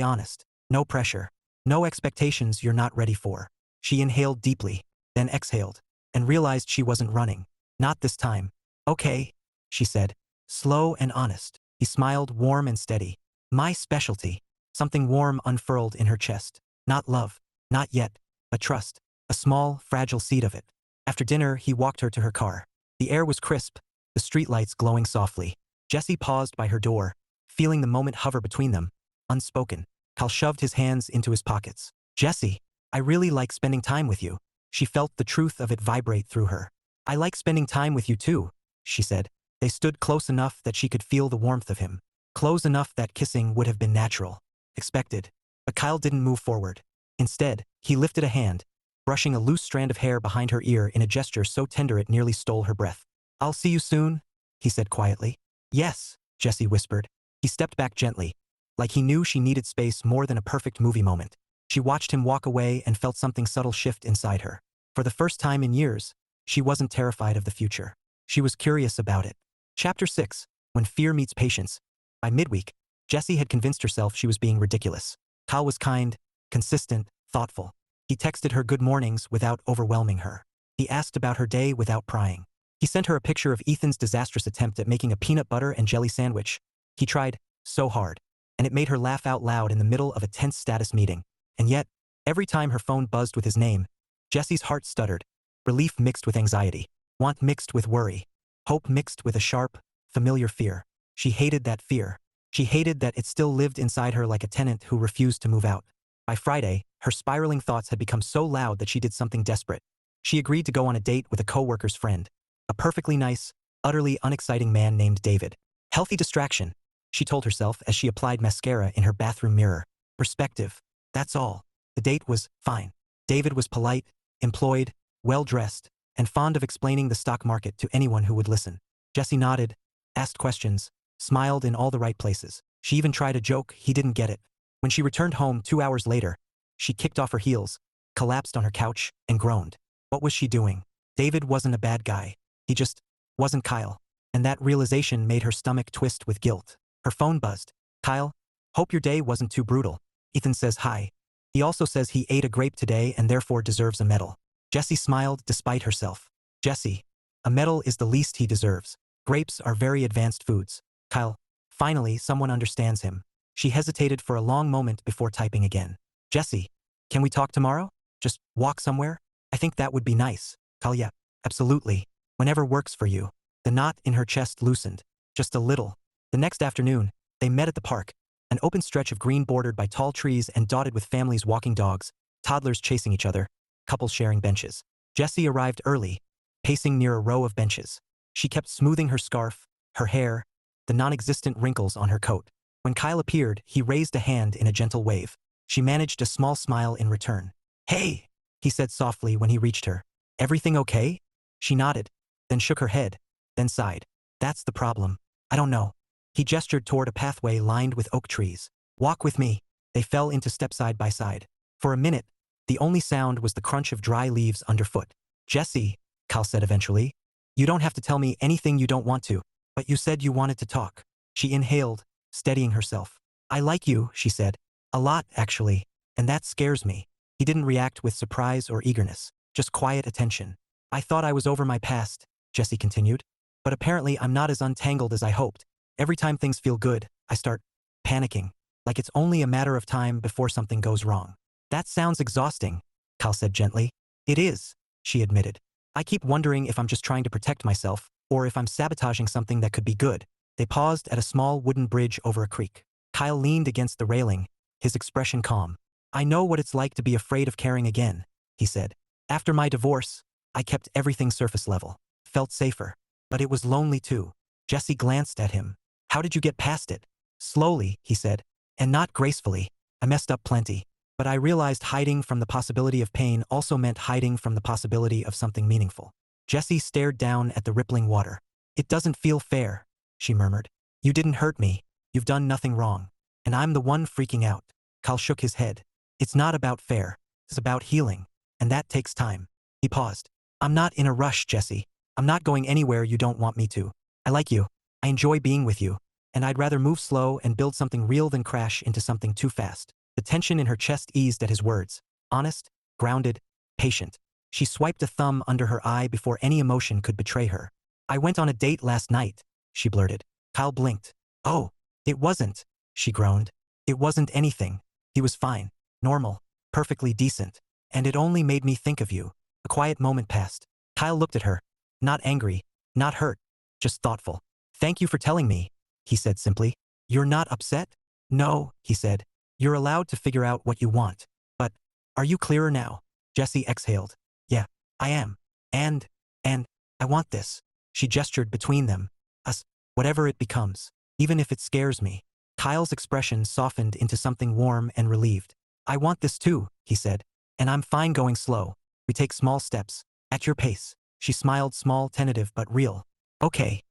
honest. No pressure. No expectations you're not ready for. She inhaled deeply, then exhaled, and realized she wasn't running. Not this time. Okay, she said. Slow and honest. He smiled, warm and steady. My specialty. Something warm unfurled in her chest. Not love. Not yet. But trust. A small, fragile seed of it. After dinner, he walked her to her car. The air was crisp, the streetlights glowing softly. Jessy paused by her door, feeling the moment hover between them. Unspoken. Kyle shoved his hands into his pockets. Jessy, I really like spending time with you. She felt the truth of it vibrate through her. I like spending time with you too, she said. They stood close enough that she could feel the warmth of him. Close enough that kissing would have been natural. Expected. But Kyle didn't move forward. Instead, he lifted a hand, brushing a loose strand of hair behind her ear in a gesture so tender it nearly stole her breath. I'll see you soon, he said quietly. Yes, Jessy whispered. He stepped back gently, like he knew she needed space more than a perfect movie moment. She watched him walk away and felt something subtle shift inside her. For the first time in years, she wasn't terrified of the future. She was curious about it. Chapter 6. When Fear Meets Patience. By midweek, Jessy had convinced herself she was being ridiculous. Kyle was kind, consistent, thoughtful. He texted her good mornings without overwhelming her. He asked about her day without prying. He sent her a picture of Ethan's disastrous attempt at making a peanut butter and jelly sandwich. He tried so hard, and it made her laugh out loud in the middle of a tense status meeting. And yet, every time her phone buzzed with his name, Jessy's heart stuttered, relief mixed with anxiety, want mixed with worry, hope mixed with a sharp, familiar fear. She hated that fear. She hated that it still lived inside her like a tenant who refused to move out. By Friday, her spiraling thoughts had become so loud that she did something desperate. She agreed to go on a date with a co-worker's friend, a perfectly nice, utterly unexciting man named David. Healthy distraction, she told herself as she applied mascara in her bathroom mirror. Perspective, that's all. The date was fine. David was polite, employed, well-dressed, and fond of explaining the stock market to anyone who would listen. Jessy nodded, asked questions, smiled in all the right places. She even tried a joke. He didn't get it. When she returned home 2 hours later, she kicked off her heels, collapsed on her couch, and groaned. What was she doing? David wasn't a bad guy. He just wasn't Kyle. And that realization made her stomach twist with guilt. Her phone buzzed. Kyle, hope your day wasn't too brutal. Ethan says hi. He also says he ate a grape today and therefore deserves a medal. Jessy smiled despite herself. Jessy, a medal is the least he deserves. Grapes are very advanced foods. Kyle, finally someone understands him. She hesitated for a long moment before typing again. Jessy, can we talk tomorrow? Just walk somewhere? I think that would be nice. Kyle, yeah, absolutely. Whenever works for you. The knot in her chest loosened. Just a little. The next afternoon, they met at the park, an open stretch of green bordered by tall trees and dotted with families walking dogs, toddlers chasing each other, couples sharing benches. Jessy arrived early, pacing near a row of benches. She kept smoothing her scarf, her hair, the non-existent wrinkles on her coat. When Kyle appeared, he raised a hand in a gentle wave. She managed a small smile in return. Hey, he said softly when he reached her. Everything okay? She nodded, then shook her head, then sighed. That's the problem. I don't know. He gestured toward a pathway lined with oak trees. Walk with me. They fell into step side by side. For a minute, the only sound was the crunch of dry leaves underfoot. Jessy, Kyle said eventually, you don't have to tell me anything you don't want to, but you said you wanted to talk. She inhaled, steadying herself. I like you, she said. A lot, actually, and that scares me. He didn't react with surprise or eagerness, just quiet attention. I thought I was over my past, Jessy continued, but apparently I'm not as untangled as I hoped. Every time things feel good, I start panicking, like it's only a matter of time before something goes wrong. That sounds exhausting, Kyle said gently. It is, she admitted. I keep wondering if I'm just trying to protect myself, or if I'm sabotaging something that could be good. They paused at a small wooden bridge over a creek. Kyle leaned against the railing, his expression calm. I know what it's like to be afraid of caring again, he said. After my divorce, I kept everything surface level. Felt safer. But it was lonely too. Jessy glanced at him. How did you get past it? Slowly, he said. And not gracefully. I messed up plenty. But I realized hiding from the possibility of pain also meant hiding from the possibility of something meaningful. Jessy stared down at the rippling water. It doesn't feel fair, she murmured. You didn't hurt me. You've done nothing wrong. And I'm the one freaking out. Kyle shook his head. It's not about fair. It's about healing. And that takes time. He paused. I'm not in a rush, Jessy. I'm not going anywhere you don't want me to. I like you. I enjoy being with you, and I'd rather move slow and build something real than crash into something too fast. The tension in her chest eased at his words. Honest, grounded, patient. She swiped a thumb under her eye before any emotion could betray her. I went on a date last night, she blurted. Kyle blinked. Oh, it wasn't, she groaned. It wasn't anything. He was fine, normal, perfectly decent. And it only made me think of you. A quiet moment passed. Kyle looked at her. Not angry, not hurt, just thoughtful. Thank you for telling me, he said simply. You're not upset? No, he said. You're allowed to figure out what you want. But, are you clearer now? Jessy exhaled. Yeah, I am. And, I want this. She gestured between them. Us, whatever it becomes, even if it scares me. Kyle's expression softened into something warm and relieved. I want this too, he said. And I'm fine going slow. We take small steps, at your pace. She smiled, small, tentative, but real. Okay,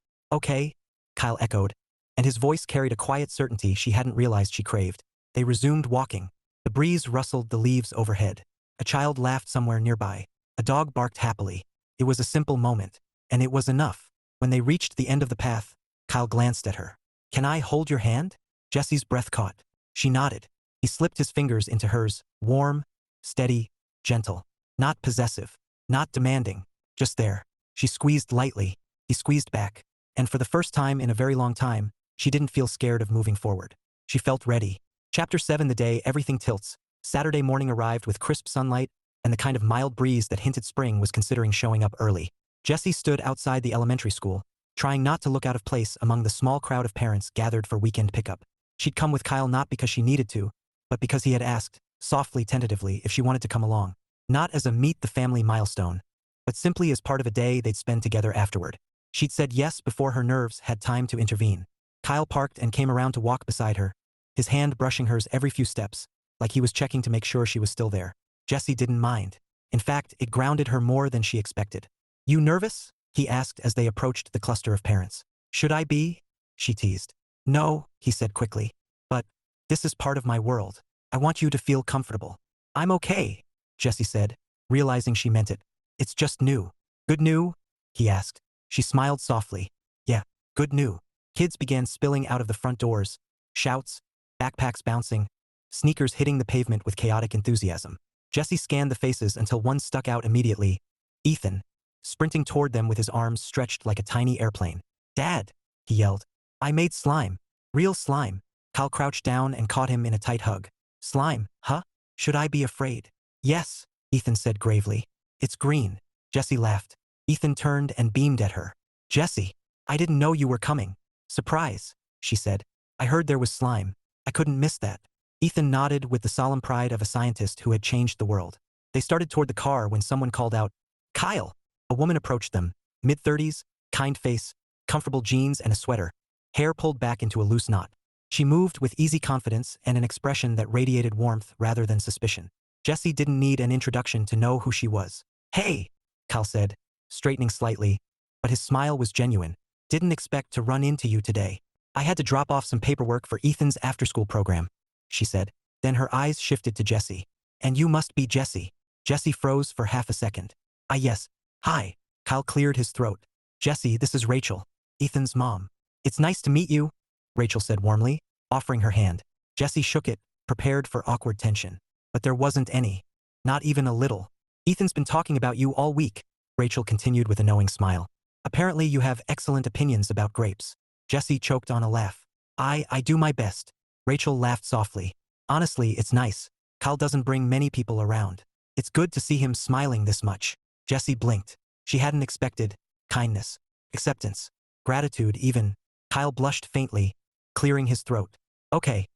Kyle echoed, and his voice carried a quiet certainty she hadn't realized she craved. They resumed walking. The breeze rustled the leaves overhead. A child laughed somewhere nearby. A dog barked happily. It was a simple moment, and it was enough. When they reached the end of the path, Kyle glanced at her. Can I hold your hand? Jessy's breath caught. She nodded. He slipped his fingers into hers, warm, steady, gentle. Not possessive, not demanding, just there. She squeezed lightly. He squeezed back. And for the first time in a very long time, she didn't feel scared of moving forward. She felt ready. Chapter 7. The day everything tilts. Saturday morning arrived with crisp sunlight, and the kind of mild breeze that hinted spring was considering showing up early. Jessy stood outside the elementary school, trying not to look out of place among the small crowd of parents gathered for weekend pickup. She'd come with Kyle not because she needed to, but because he had asked, softly, tentatively, if she wanted to come along. Not as a meet-the-family milestone, but simply as part of a day they'd spend together afterward. She'd said yes before her nerves had time to intervene. Kyle parked and came around to walk beside her, his hand brushing hers every few steps, like he was checking to make sure she was still there. Jessy didn't mind. In fact, it grounded her more than she expected. You nervous? He asked as they approached the cluster of parents. Should I be? She teased. No, he said quickly. But, this is part of my world. I want you to feel comfortable. I'm okay, Jessy said, realizing she meant it. It's just new. Good new? He asked. She smiled softly. Yeah, good new. Kids began spilling out of the front doors. Shouts, backpacks bouncing, sneakers hitting the pavement with chaotic enthusiasm. Jessy scanned the faces until one stuck out immediately. Ethan, sprinting toward them with his arms stretched like a tiny airplane. Dad, he yelled. I made slime. Real slime. Kyle crouched down and caught him in a tight hug. Slime, huh? Should I be afraid? Yes, Ethan said gravely. It's green. Jessy laughed. Ethan turned and beamed at her. Jessy, I didn't know you were coming. Surprise, she said. I heard there was slime. I couldn't miss that. Ethan nodded with the solemn pride of a scientist who had changed the world. They started toward the car when someone called out, Kyle! A woman approached them, mid-30s, kind face, comfortable jeans and a sweater, hair pulled back into a loose knot. She moved with easy confidence and an expression that radiated warmth rather than suspicion. Jessy didn't need an introduction to know who she was. Hey, Kyle said, straightening slightly, but his smile was genuine. Didn't expect to run into you today. I had to drop off some paperwork for Ethan's after-school program, she said. Then her eyes shifted to Jessy. And you must be Jessy. Jessy froze for half a second. Yes. Hi. Kyle cleared his throat. Jessy, this is Rachel, Ethan's mom. It's nice to meet you, Rachel said warmly, offering her hand. Jessy shook it, prepared for awkward tension. But there wasn't any. Not even a little. Ethan's been talking about you all week, Rachel continued with a knowing smile. Apparently you have excellent opinions about grapes. Jessy choked on a laugh. I do my best. Rachel laughed softly. Honestly, it's nice. Kyle doesn't bring many people around. It's good to see him smiling this much. Jessy blinked. She hadn't expected kindness, acceptance, gratitude even. Kyle blushed faintly, clearing his throat. Okay.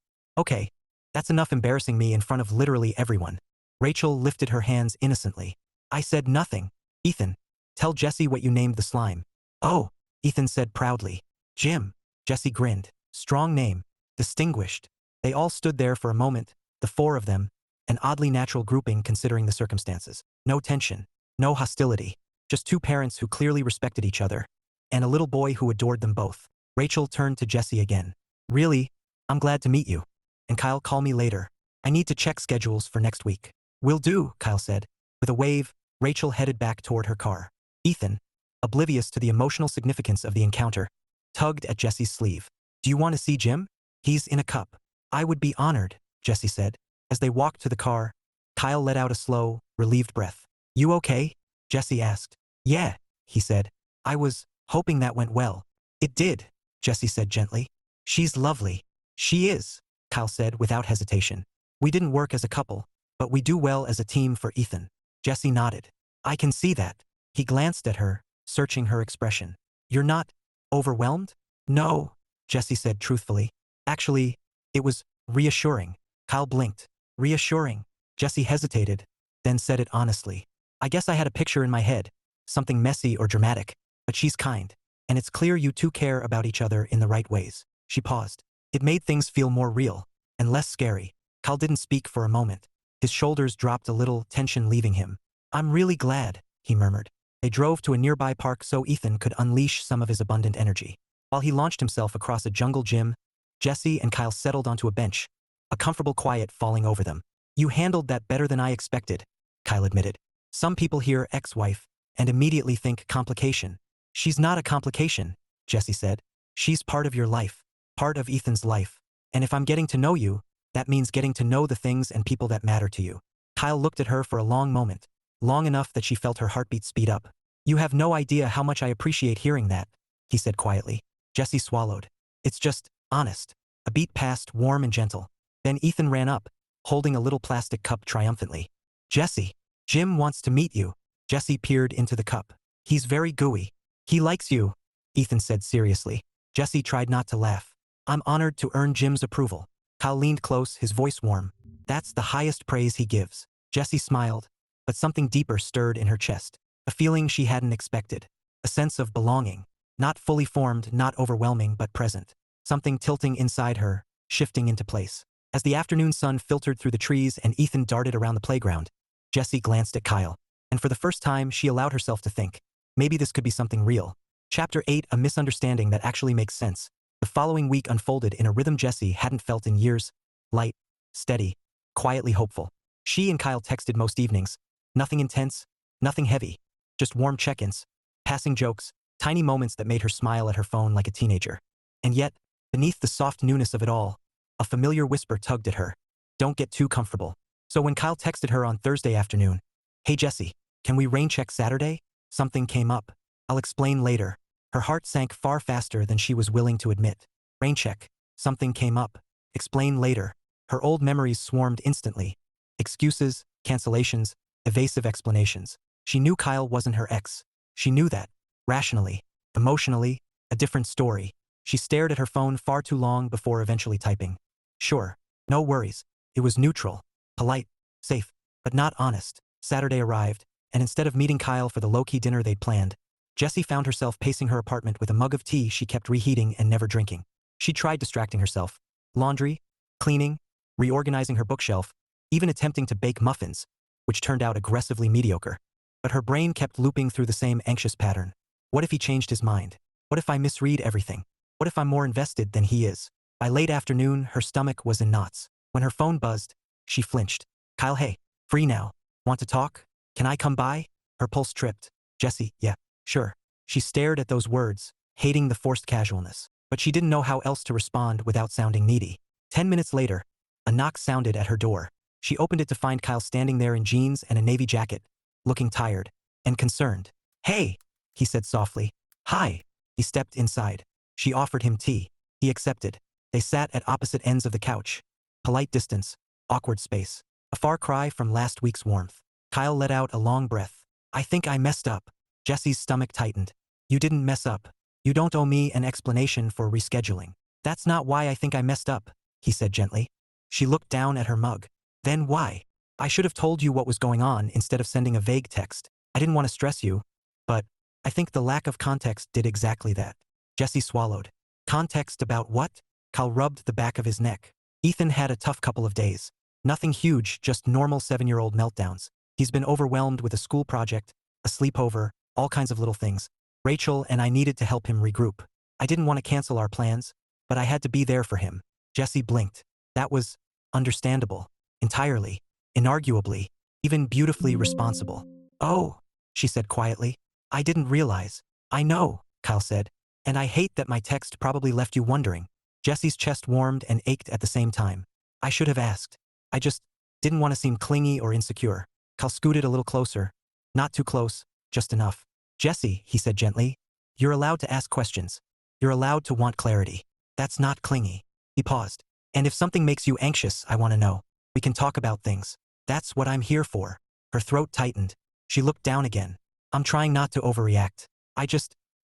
That's enough embarrassing me in front of literally everyone. Rachel lifted her hands innocently. I said nothing. Ethan, tell Jessy what you named the slime. Oh, Ethan said proudly. Jim. Jessy grinned. Strong name. Distinguished. They all stood there for a moment, the four of them, an oddly natural grouping considering the circumstances. No tension. No hostility. Just two parents who clearly respected each other, and a little boy who adored them both. Rachel turned to Jessy again. Really? I'm glad to meet you. And Kyle, call me later. I need to check schedules for next week. Will do, Kyle said. With a wave, Rachel headed back toward her car. Ethan, oblivious to the emotional significance of the encounter, tugged at Jessy's sleeve. Do you want to see Jim? He's in a cup. I would be honored, Jessy said. As they walked to the car, Kyle let out a slow, relieved breath. You okay? Jessy asked. Yeah, he said. I was hoping that went well. It did, Jessy said gently. She's lovely. She is, Kyle said without hesitation. We didn't work as a couple, but we do well as a team for Ethan. Jessy nodded. I can see that. He glanced at her, searching her expression. You're not overwhelmed? No, Jessy said truthfully. Actually, it was reassuring. Kyle blinked. Reassuring. Jessy hesitated, then said it honestly. I guess I had a picture in my head, something messy or dramatic, but she's kind, and it's clear you two care about each other in the right ways. She paused. It made things feel more real, and less scary. Kyle didn't speak for a moment. His shoulders dropped a little, tension leaving him. I'm really glad, he murmured. They drove to a nearby park so Ethan could unleash some of his abundant energy. While he launched himself across a jungle gym, Jessy and Kyle settled onto a bench, a comfortable quiet falling over them. You handled that better than I expected, Kyle admitted. Some people hear ex-wife and immediately think complication. She's not a complication, Jessy said. She's part of your life, part of Ethan's life. And if I'm getting to know you, that means getting to know the things and people that matter to you. Kyle looked at her for a long moment, long enough that she felt her heartbeat speed up. You have no idea how much I appreciate hearing that, he said quietly. Jessy swallowed. It's just honest. A beat passed, warm and gentle. Then Ethan ran up, holding a little plastic cup triumphantly. Jessy, Jim wants to meet you. Jessy peered into the cup. He's very gooey. He likes you, Ethan said seriously. Jessy tried not to laugh. I'm honored to earn Jim's approval. Kyle leaned close, his voice warm. That's the highest praise he gives. Jessy smiled, but something deeper stirred in her chest. A feeling she hadn't expected. A sense of belonging. Not fully formed, not overwhelming, but present. Something tilting inside her, shifting into place. As the afternoon sun filtered through the trees and Ethan darted around the playground, Jessy glanced at Kyle. And for the first time, she allowed herself to think. Maybe this could be something real. Chapter 8, a misunderstanding that actually makes sense. The following week unfolded in a rhythm Jessy hadn't felt in years. Light, steady, quietly hopeful. She and Kyle texted most evenings. Nothing intense, nothing heavy. Just warm check-ins, passing jokes, tiny moments that made her smile at her phone like a teenager. And yet, beneath the soft newness of it all, a familiar whisper tugged at her. Don't get too comfortable. So when Kyle texted her on Thursday afternoon, Hey Jessy, can we rain check Saturday? Something came up. I'll explain later. Her heart sank far faster than she was willing to admit. Rain check. Something came up. Explain later. Her old memories swarmed instantly. Excuses, cancellations, evasive explanations. She knew Kyle wasn't her ex. She knew that. Rationally, emotionally, a different story. She stared at her phone far too long before eventually typing. Sure. No worries. It was neutral. Polite. Safe. But not honest. Saturday arrived, and instead of meeting Kyle for the low-key dinner they'd planned, Jessy found herself pacing her apartment with a mug of tea she kept reheating and never drinking. She tried distracting herself. Laundry, cleaning, reorganizing her bookshelf, even attempting to bake muffins, which turned out aggressively mediocre. But her brain kept looping through the same anxious pattern. What if he changed his mind? What if I misread everything? What if I'm more invested than he is? By late afternoon, her stomach was in knots. When her phone buzzed, she flinched. Kyle, hey, free now. Want to talk? Can I come by? Her pulse tripped. Jessy, yeah, sure. She stared at those words, hating the forced casualness. But she didn't know how else to respond without sounding needy. 10 minutes later, a knock sounded at her door. She opened it to find Kyle standing there in jeans and a navy jacket, looking tired and concerned. Hey, he said softly. Hi. He stepped inside. She offered him tea. He accepted. They sat at opposite ends of the couch. Polite distance, awkward space. A far cry from last week's warmth. Kyle let out a long breath. I think I messed up. Jessy's stomach tightened. You didn't mess up. You don't owe me an explanation for rescheduling. That's not why I think I messed up, he said gently. She looked down at her mug. Then why? I should have told you what was going on instead of sending a vague text. I didn't want to stress you, but I think the lack of context did exactly that. Jessy swallowed. Context about what? Kyle rubbed the back of his neck. Ethan had a tough couple of days. Nothing huge, just normal 7-year-old meltdowns. He's been overwhelmed with a school project, a sleepover, all kinds of little things. Rachel and I needed to help him regroup. I didn't want to cancel our plans, but I had to be there for him. Jessy blinked. That was understandable. Entirely. Inarguably. Even beautifully responsible. Oh, she said quietly. I didn't realize. I know, Kyle said. And I hate that my text probably left you wondering. Jessy's chest warmed and ached at the same time. I should have asked. I just didn't want to seem clingy or insecure. Kyle scooted a little closer. Not too close, just enough. Jessy, he said gently, you're allowed to ask questions. You're allowed to want clarity. That's not clingy. He paused. And if something makes you anxious, I want to know. We can talk about things. That's what I'm here for. Her throat tightened. She looked down again. I'm trying not to overreact.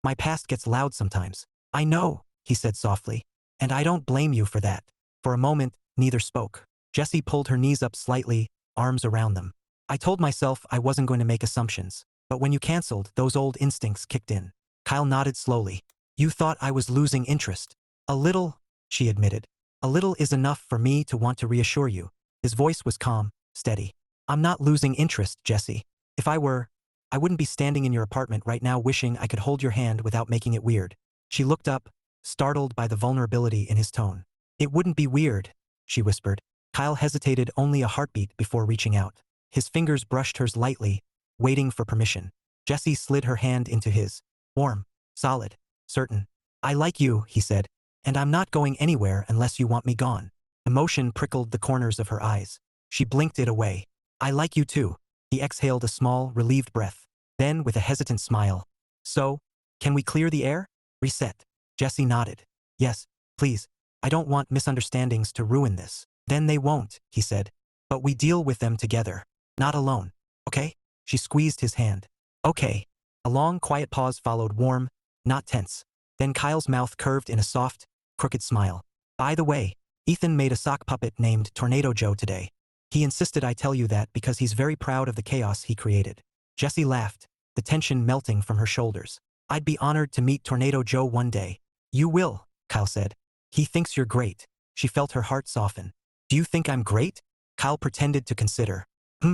My past gets loud sometimes. I know, he said softly. And I don't blame you for that. For a moment, neither spoke. Jessy pulled her knees up slightly, arms around them. I told myself I wasn't going to make assumptions. But when you canceled, those old instincts kicked in. Kyle nodded slowly. You thought I was losing interest. A little, she admitted. A little is enough for me to want to reassure you. His voice was calm, steady. I'm not losing interest, Jessy. If I were, I wouldn't be standing in your apartment right now wishing I could hold your hand without making it weird. She looked up, startled by the vulnerability in his tone. It wouldn't be weird, she whispered. Kyle hesitated only a heartbeat before reaching out. His fingers brushed hers lightly, waiting for permission. Jessy slid her hand into his. Warm, solid, certain. I like you, he said. And I'm not going anywhere unless you want me gone. Emotion prickled the corners of her eyes. She blinked it away. I like you too. He exhaled a small, relieved breath. Then, with a hesitant smile. So, can we clear the air? Reset. Jessy nodded. Yes, please. I don't want misunderstandings to ruin this. Then they won't, he said. But we deal with them together. Not alone. Okay? She squeezed his hand. Okay. A long, quiet pause followed, warm, not tense. Then Kyle's mouth curved in a soft, crooked smile. By the way, Ethan made a sock puppet named Tornado Joe today. He insisted I tell you that because he's very proud of the chaos he created. Jessy laughed, the tension melting from her shoulders. I'd be honored to meet Tornado Joe one day. You will, Kyle said. He thinks you're great. She felt her heart soften. Do you think I'm great? Kyle pretended to consider.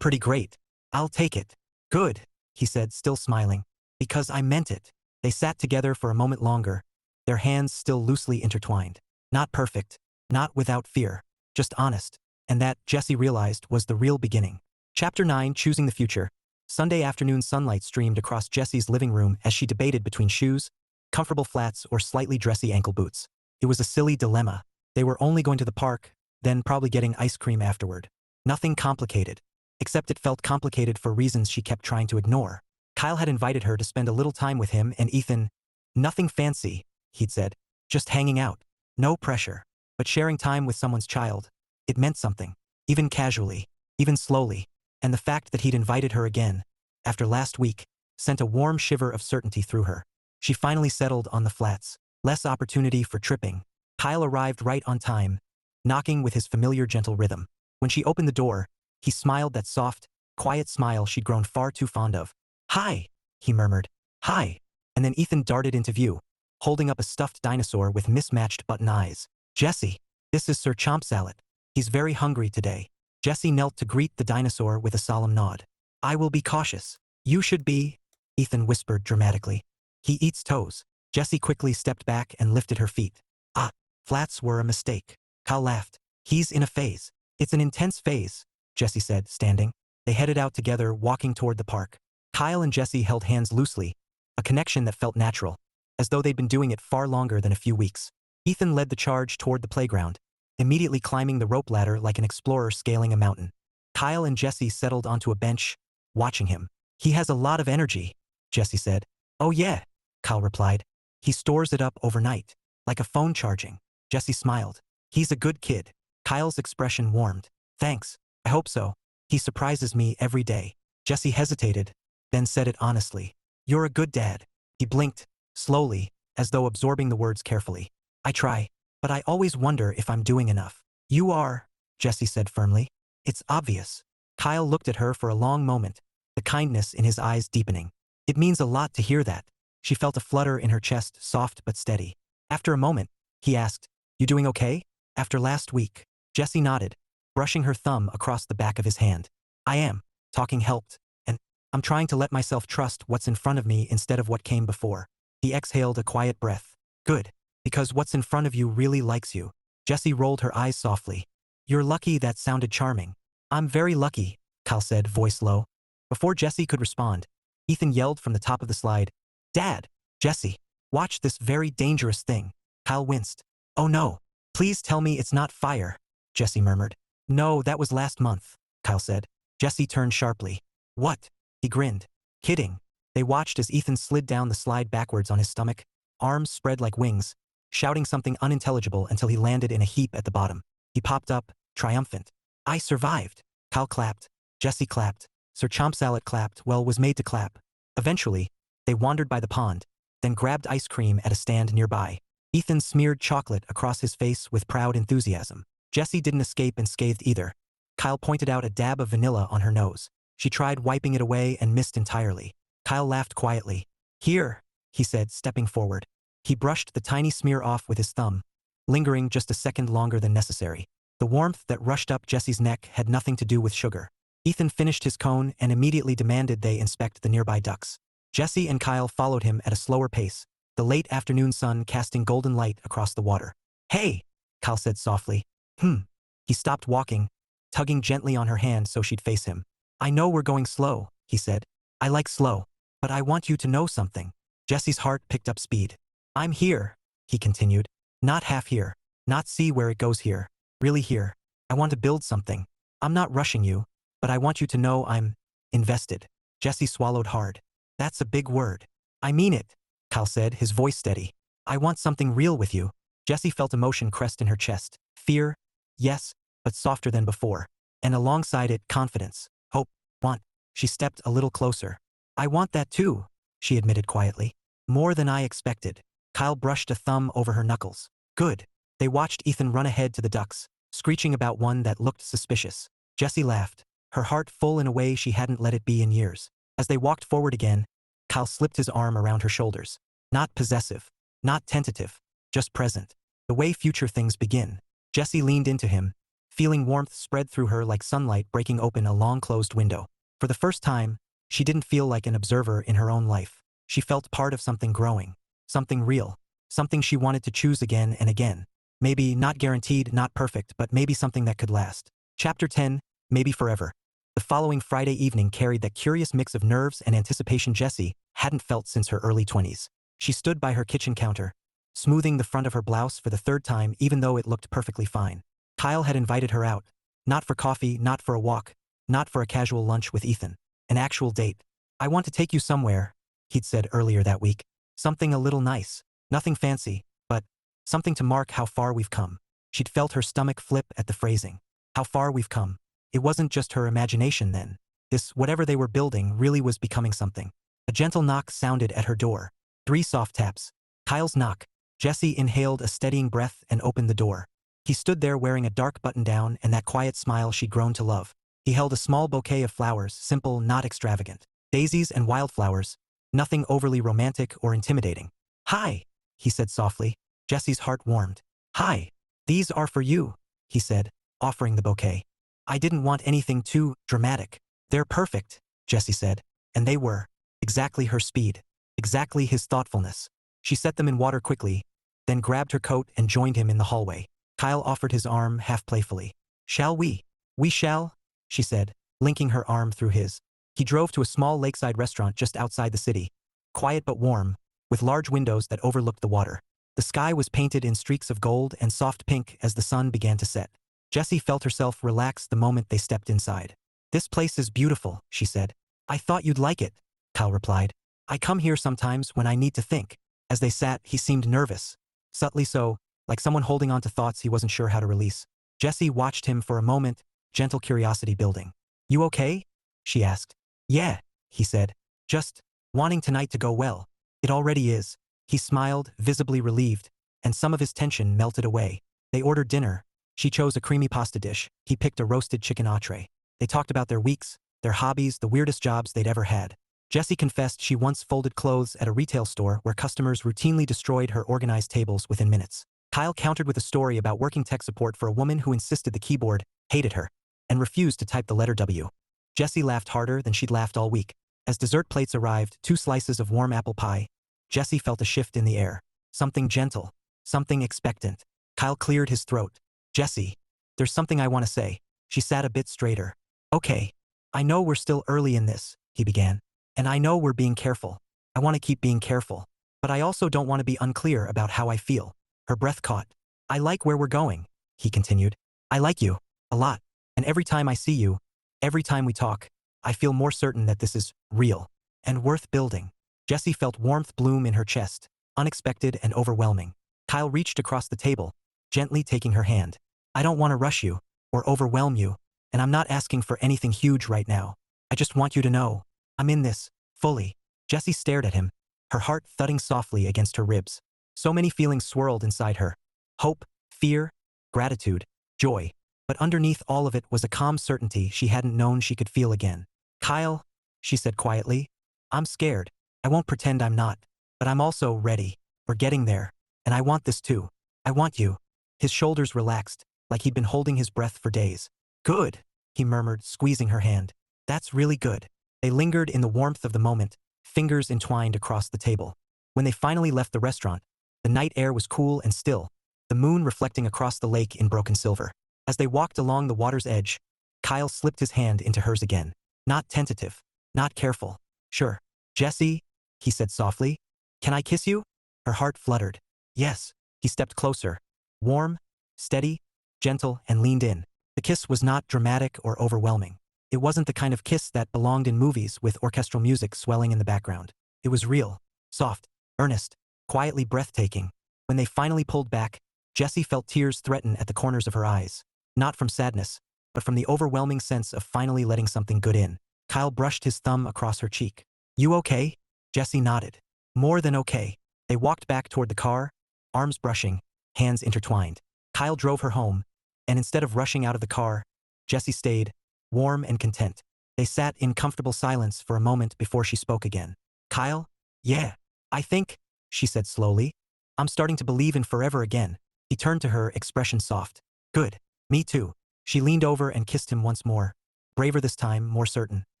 Pretty great. I'll take it. Good, he said, still smiling. Because I meant it. They sat together for a moment longer, their hands still loosely intertwined. Not perfect, not without fear, just honest. And that, Jessy realized, was the real beginning. Chapter 9, Choosing the Future. Sunday afternoon sunlight streamed across Jessy's living room as she debated between shoes, comfortable flats, or slightly dressy ankle boots. It was a silly dilemma. They were only going to the park, then probably getting ice cream afterward. Nothing complicated. Except it felt complicated for reasons she kept trying to ignore. Kyle had invited her to spend a little time with him and Ethan. Nothing fancy, he'd said. Just hanging out. No pressure. But sharing time with someone's child. It meant something. Even casually. Even slowly. And the fact that he'd invited her again, after last week, sent a warm shiver of certainty through her. She finally settled on the flats. Less opportunity for tripping. Kyle arrived right on time, knocking with his familiar gentle rhythm. When she opened the door, he smiled that soft, quiet smile she'd grown far too fond of. Hi, he murmured. Hi. And then Ethan darted into view, holding up a stuffed dinosaur with mismatched button eyes. Jessy, this is Sir Chomp Salad. He's very hungry today. Jessy knelt to greet the dinosaur with a solemn nod. I will be cautious. You should be, Ethan whispered dramatically. He eats toes. Jessy quickly stepped back and lifted her feet. Ah, flats were a mistake. Kyle laughed. He's in a phase. It's an intense phase, Jessy said, standing. They headed out together, walking toward the park. Kyle and Jessy held hands loosely, a connection that felt natural, as though they'd been doing it far longer than a few weeks. Ethan led the charge toward the playground, immediately climbing the rope ladder like an explorer scaling a mountain. Kyle and Jessy settled onto a bench, watching him. He has a lot of energy, Jessy said. Oh yeah, Kyle replied. He stores it up overnight, like a phone charging. Jessy smiled. He's a good kid. Kyle's expression warmed. Thanks, I hope so. He surprises me every day. Jessy hesitated, then said it honestly. You're a good dad. He blinked, slowly, as though absorbing the words carefully. I try, but I always wonder if I'm doing enough. You are, Jessy said firmly. It's obvious. Kyle looked at her for a long moment, the kindness in his eyes deepening. It means a lot to hear that. She felt a flutter in her chest, soft but steady. After a moment, he asked, You doing okay? After last week. Jessy nodded, brushing her thumb across the back of his hand. I am. Talking helped, and I'm trying to let myself trust what's in front of me instead of what came before. He exhaled a quiet breath. Good. Because what's in front of you really likes you. Jessy rolled her eyes softly. You're lucky. That sounded charming. I'm very lucky, Kyle said, voice low. Before Jessy could respond, Ethan yelled from the top of the slide. Dad! Jessy! Watch this very dangerous thing. Kyle winced. Oh no. Please tell me it's not fire, Jessy murmured. No, that was last month, Kyle said. Jessy turned sharply. What? He grinned. Kidding. They watched as Ethan slid down the slide backwards on his stomach, arms spread like wings, shouting something unintelligible until he landed in a heap at the bottom. He popped up, triumphant. I survived. Kyle clapped. Jessy clapped. Sir Chompsalad clapped, well, was made to clap. Eventually, they wandered by the pond, then grabbed ice cream at a stand nearby. Ethan smeared chocolate across his face with proud enthusiasm. Jessy didn't escape unscathed either. Kyle pointed out a dab of vanilla on her nose. She tried wiping it away and missed entirely. Kyle laughed quietly. Here, he said, stepping forward. He brushed the tiny smear off with his thumb, lingering just a second longer than necessary. The warmth that rushed up Jessy's neck had nothing to do with sugar. Ethan finished his cone and immediately demanded they inspect the nearby ducks. Jessy and Kyle followed him at a slower pace, the late afternoon sun casting golden light across the water. Hey, Kyle said softly. He stopped walking, tugging gently on her hand so she'd face him. I know we're going slow, he said. I like slow, but I want you to know something. Jessy's heart picked up speed. I'm here, he continued. Not half here, not see where it goes here, really here. I want to build something. I'm not rushing you, but I want you to know I'm invested. Jessy swallowed hard. That's a big word. I mean it, Kyle said, his voice steady. I want something real with you. Jessy felt emotion crest in her chest. Fear, yes, but softer than before. And alongside it, confidence, hope, want. She stepped a little closer. I want that too, she admitted quietly. More than I expected. Kyle brushed a thumb over her knuckles. Good. They watched Ethan run ahead to the ducks, screeching about one that looked suspicious. Jessy laughed, her heart full in a way she hadn't let it be in years. As they walked forward again, Kyle slipped his arm around her shoulders. Not possessive, not tentative, just present. The way future things begin. Jessy leaned into him, feeling warmth spread through her like sunlight breaking open a long-closed window. For the first time, she didn't feel like an observer in her own life. She felt part of something growing, something real, something she wanted to choose again and again. Maybe not guaranteed, not perfect, but maybe something that could last. Chapter 10, Maybe Forever. The following Friday evening carried that curious mix of nerves and anticipation Jessy hadn't felt since her early 20s. She stood by her kitchen counter, smoothing the front of her blouse for the third time even though it looked perfectly fine. Kyle had invited her out. Not for coffee, not for a walk, not for a casual lunch with Ethan. An actual date. I want to take you somewhere, he'd said earlier that week. Something a little nice. Nothing fancy, but something to mark how far we've come. She'd felt her stomach flip at the phrasing. How far we've come. It wasn't just her imagination then. This, whatever they were building, really was becoming something. A gentle knock sounded at her door. 3 soft taps. Kyle's knock. Jessy inhaled a steadying breath and opened the door. He stood there wearing a dark button-down and that quiet smile she'd grown to love. He held a small bouquet of flowers, simple, not extravagant. Daisies and wildflowers. Nothing overly romantic or intimidating. Hi, he said softly. Jessy's heart warmed. Hi. These are for you, he said, offering the bouquet. I didn't want anything too dramatic. They're perfect, Jessy said. And they were. Exactly her speed. Exactly his thoughtfulness. She set them in water quickly, then grabbed her coat and joined him in the hallway. Kyle offered his arm half playfully. Shall we? We shall, she said, linking her arm through his. He drove to a small lakeside restaurant just outside the city. Quiet but warm, with large windows that overlooked the water. The sky was painted in streaks of gold and soft pink as the sun began to set. Jessy felt herself relax the moment they stepped inside. This place is beautiful, she said. I thought you'd like it, Kyle replied. I come here sometimes when I need to think. As they sat, he seemed nervous. Subtly so, like someone holding on to thoughts he wasn't sure how to release. Jessy watched him for a moment, gentle curiosity building. You okay? She asked. Yeah, he said. Just wanting tonight to go well. It already is. He smiled, visibly relieved, and some of his tension melted away. They ordered dinner. She chose a creamy pasta dish. He picked a roasted chicken entree. They talked about their weeks, their hobbies, the weirdest jobs they'd ever had. Jessy confessed she once folded clothes at a retail store where customers routinely destroyed her organized tables within minutes. Kyle countered with a story about working tech support for a woman who insisted the keyboard hated her and refused to type the letter W. Jessy laughed harder than she'd laughed all week. As dessert plates arrived, 2 slices of warm apple pie, Jessy felt a shift in the air. Something gentle, something expectant. Kyle cleared his throat. Jessy, there's something I want to say. She sat a bit straighter. Okay. I know we're still early in this, he began. And I know we're being careful. I want to keep being careful. But I also don't want to be unclear about how I feel. Her breath caught. I like where we're going, he continued. I like you. A lot. And every time I see you, every time we talk, I feel more certain that this is real and worth building. Jessy felt warmth bloom in her chest, unexpected and overwhelming. Kyle reached across the table, gently taking her hand. I don't want to rush you or overwhelm you, and I'm not asking for anything huge right now. I just want you to know, I'm in this, fully. Jessy stared at him, her heart thudding softly against her ribs. So many feelings swirled inside her. Hope, fear, gratitude, joy. But underneath all of it was a calm certainty she hadn't known she could feel again. Kyle, she said quietly, I'm scared. I won't pretend I'm not. But I'm also ready. We're getting there. And I want this too. I want you. His shoulders relaxed, like he'd been holding his breath for days. Good, he murmured, squeezing her hand. That's really good. They lingered in the warmth of the moment, fingers entwined across the table. When they finally left the restaurant, the night air was cool and still, the moon reflecting across the lake in broken silver. As they walked along the water's edge, Kyle slipped his hand into hers again. Not tentative, not careful. Sure. Jessy, he said softly, can I kiss you? Her heart fluttered. Yes. He stepped closer, warm, steady, gentle, and leaned in. The kiss was not dramatic or overwhelming. It wasn't the kind of kiss that belonged in movies with orchestral music swelling in the background. It was real, soft, earnest, quietly breathtaking. When they finally pulled back, Jessy felt tears threaten at the corners of her eyes. Not from sadness, but from the overwhelming sense of finally letting something good in. Kyle brushed his thumb across her cheek. You okay? Jessy nodded. More than okay. They walked back toward the car, arms brushing, hands intertwined. Kyle drove her home, and instead of rushing out of the car, Jessy stayed, warm and content. They sat in comfortable silence for a moment before she spoke again. Kyle? Yeah. I think, she said slowly, I'm starting to believe in forever again. He turned to her, expression soft. Good. Me too. She leaned over and kissed him once more. Braver this time, more certain.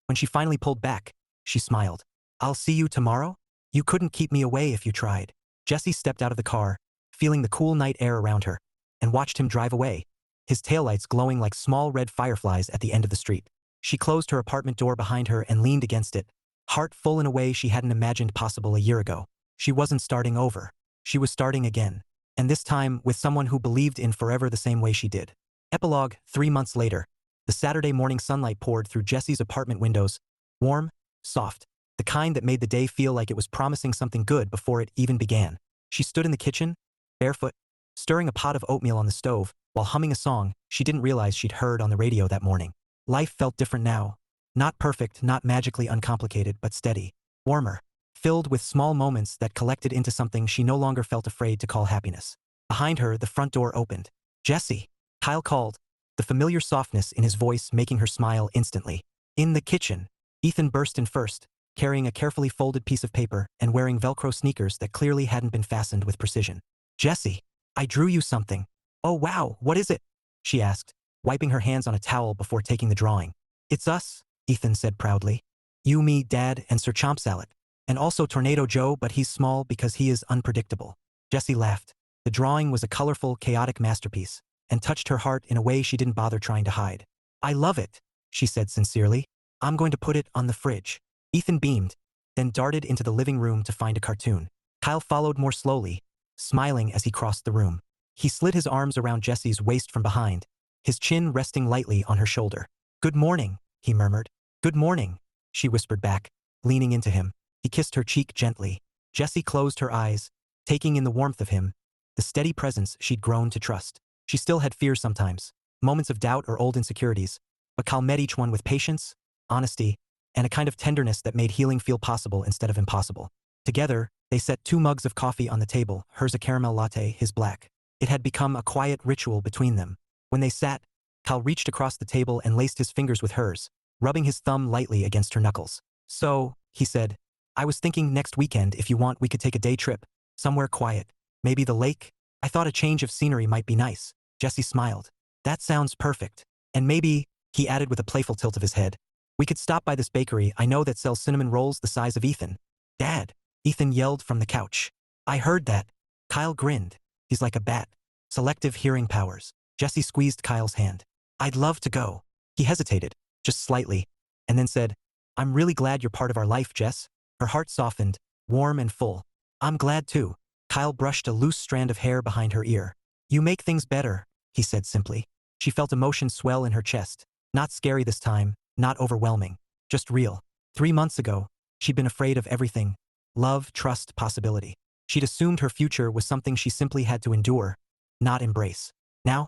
When she finally pulled back, she smiled. I'll see you tomorrow? You couldn't keep me away if you tried. Jessy stepped out of the car, feeling the cool night air around her, and watched him drive away, his taillights glowing like small red fireflies at the end of the street. She closed her apartment door behind her and leaned against it, heart full in a way she hadn't imagined possible a year ago. She wasn't starting over. She was starting again. And this time with someone who believed in forever the same way she did. Epilogue, 3 months later. The Saturday morning sunlight poured through Jessy's apartment windows, warm, soft, the kind that made the day feel like it was promising something good before it even began. She stood in the kitchen, barefoot, stirring a pot of oatmeal on the stove, while humming a song she didn't realize she'd heard on the radio that morning. Life felt different now. Not perfect, not magically uncomplicated, but steady, warmer, filled with small moments that collected into something she no longer felt afraid to call happiness. Behind her, the front door opened. Jessy, Kyle called, the familiar softness in his voice making her smile instantly. In the kitchen, Ethan burst in first, carrying a carefully folded piece of paper and wearing Velcro sneakers that clearly hadn't been fastened with precision. Jessy, I drew you something. Oh wow, what is it? She asked, wiping her hands on a towel before taking the drawing. It's us, Ethan said proudly. You, me, Dad, and Sir Chomp Salad. And also Tornado Joe, but he's small because he is unpredictable. Jessy laughed. The drawing was a colorful, chaotic masterpiece, and touched her heart in a way she didn't bother trying to hide. I love it, she said sincerely. I'm going to put it on the fridge. Ethan beamed, then darted into the living room to find a cartoon. Kyle followed more slowly, smiling as he crossed the room. He slid his arms around Jessy's waist from behind, his chin resting lightly on her shoulder. Good morning, he murmured. Good morning, she whispered back, leaning into him. He kissed her cheek gently. Jessy closed her eyes, taking in the warmth of him, the steady presence she'd grown to trust. She still had fears sometimes, moments of doubt or old insecurities, but Kyle met each one with patience, honesty, and a kind of tenderness that made healing feel possible instead of impossible. Together, they set 2 mugs of coffee on the table, hers a caramel latte, his black. It had become a quiet ritual between them. When they sat, Kyle reached across the table and laced his fingers with hers, rubbing his thumb lightly against her knuckles. So, he said, I was thinking next weekend if you want we could take a day trip, somewhere quiet. Maybe the lake? I thought a change of scenery might be nice. Jessy smiled. That sounds perfect. And maybe, he added with a playful tilt of his head, we could stop by this bakery I know that sells cinnamon rolls the size of Ethan. Dad, Ethan yelled from the couch. I heard that. Kyle grinned. He's like a bat. Selective hearing powers. Jessy squeezed Kyle's hand. I'd love to go. He hesitated, just slightly, and then said, I'm really glad you're part of our life, Jess. Her heart softened, warm and full. I'm glad too. Kyle brushed a loose strand of hair behind her ear. You make things better, he said simply. She felt emotion swell in her chest. Not scary this time, not overwhelming, just real. 3 months ago, she'd been afraid of everything. Love, trust, possibility. She'd assumed her future was something she simply had to endure, not embrace. Now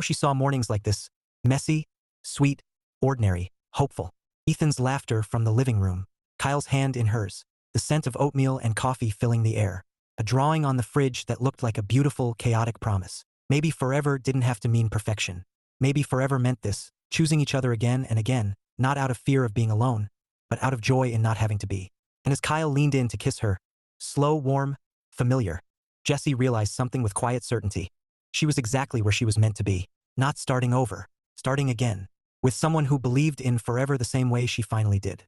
she saw mornings like this. Messy, sweet, ordinary, hopeful. Ethan's laughter from the living room. Kyle's hand in hers. The scent of oatmeal and coffee filling the air. A drawing on the fridge that looked like a beautiful, chaotic promise. Maybe forever didn't have to mean perfection. Maybe forever meant this, choosing each other again and again, not out of fear of being alone, but out of joy in not having to be. And as Kyle leaned in to kiss her, slow, warm, familiar, Jessy realized something with quiet certainty. She was exactly where she was meant to be. Not starting over, starting again, with someone who believed in forever the same way she finally did.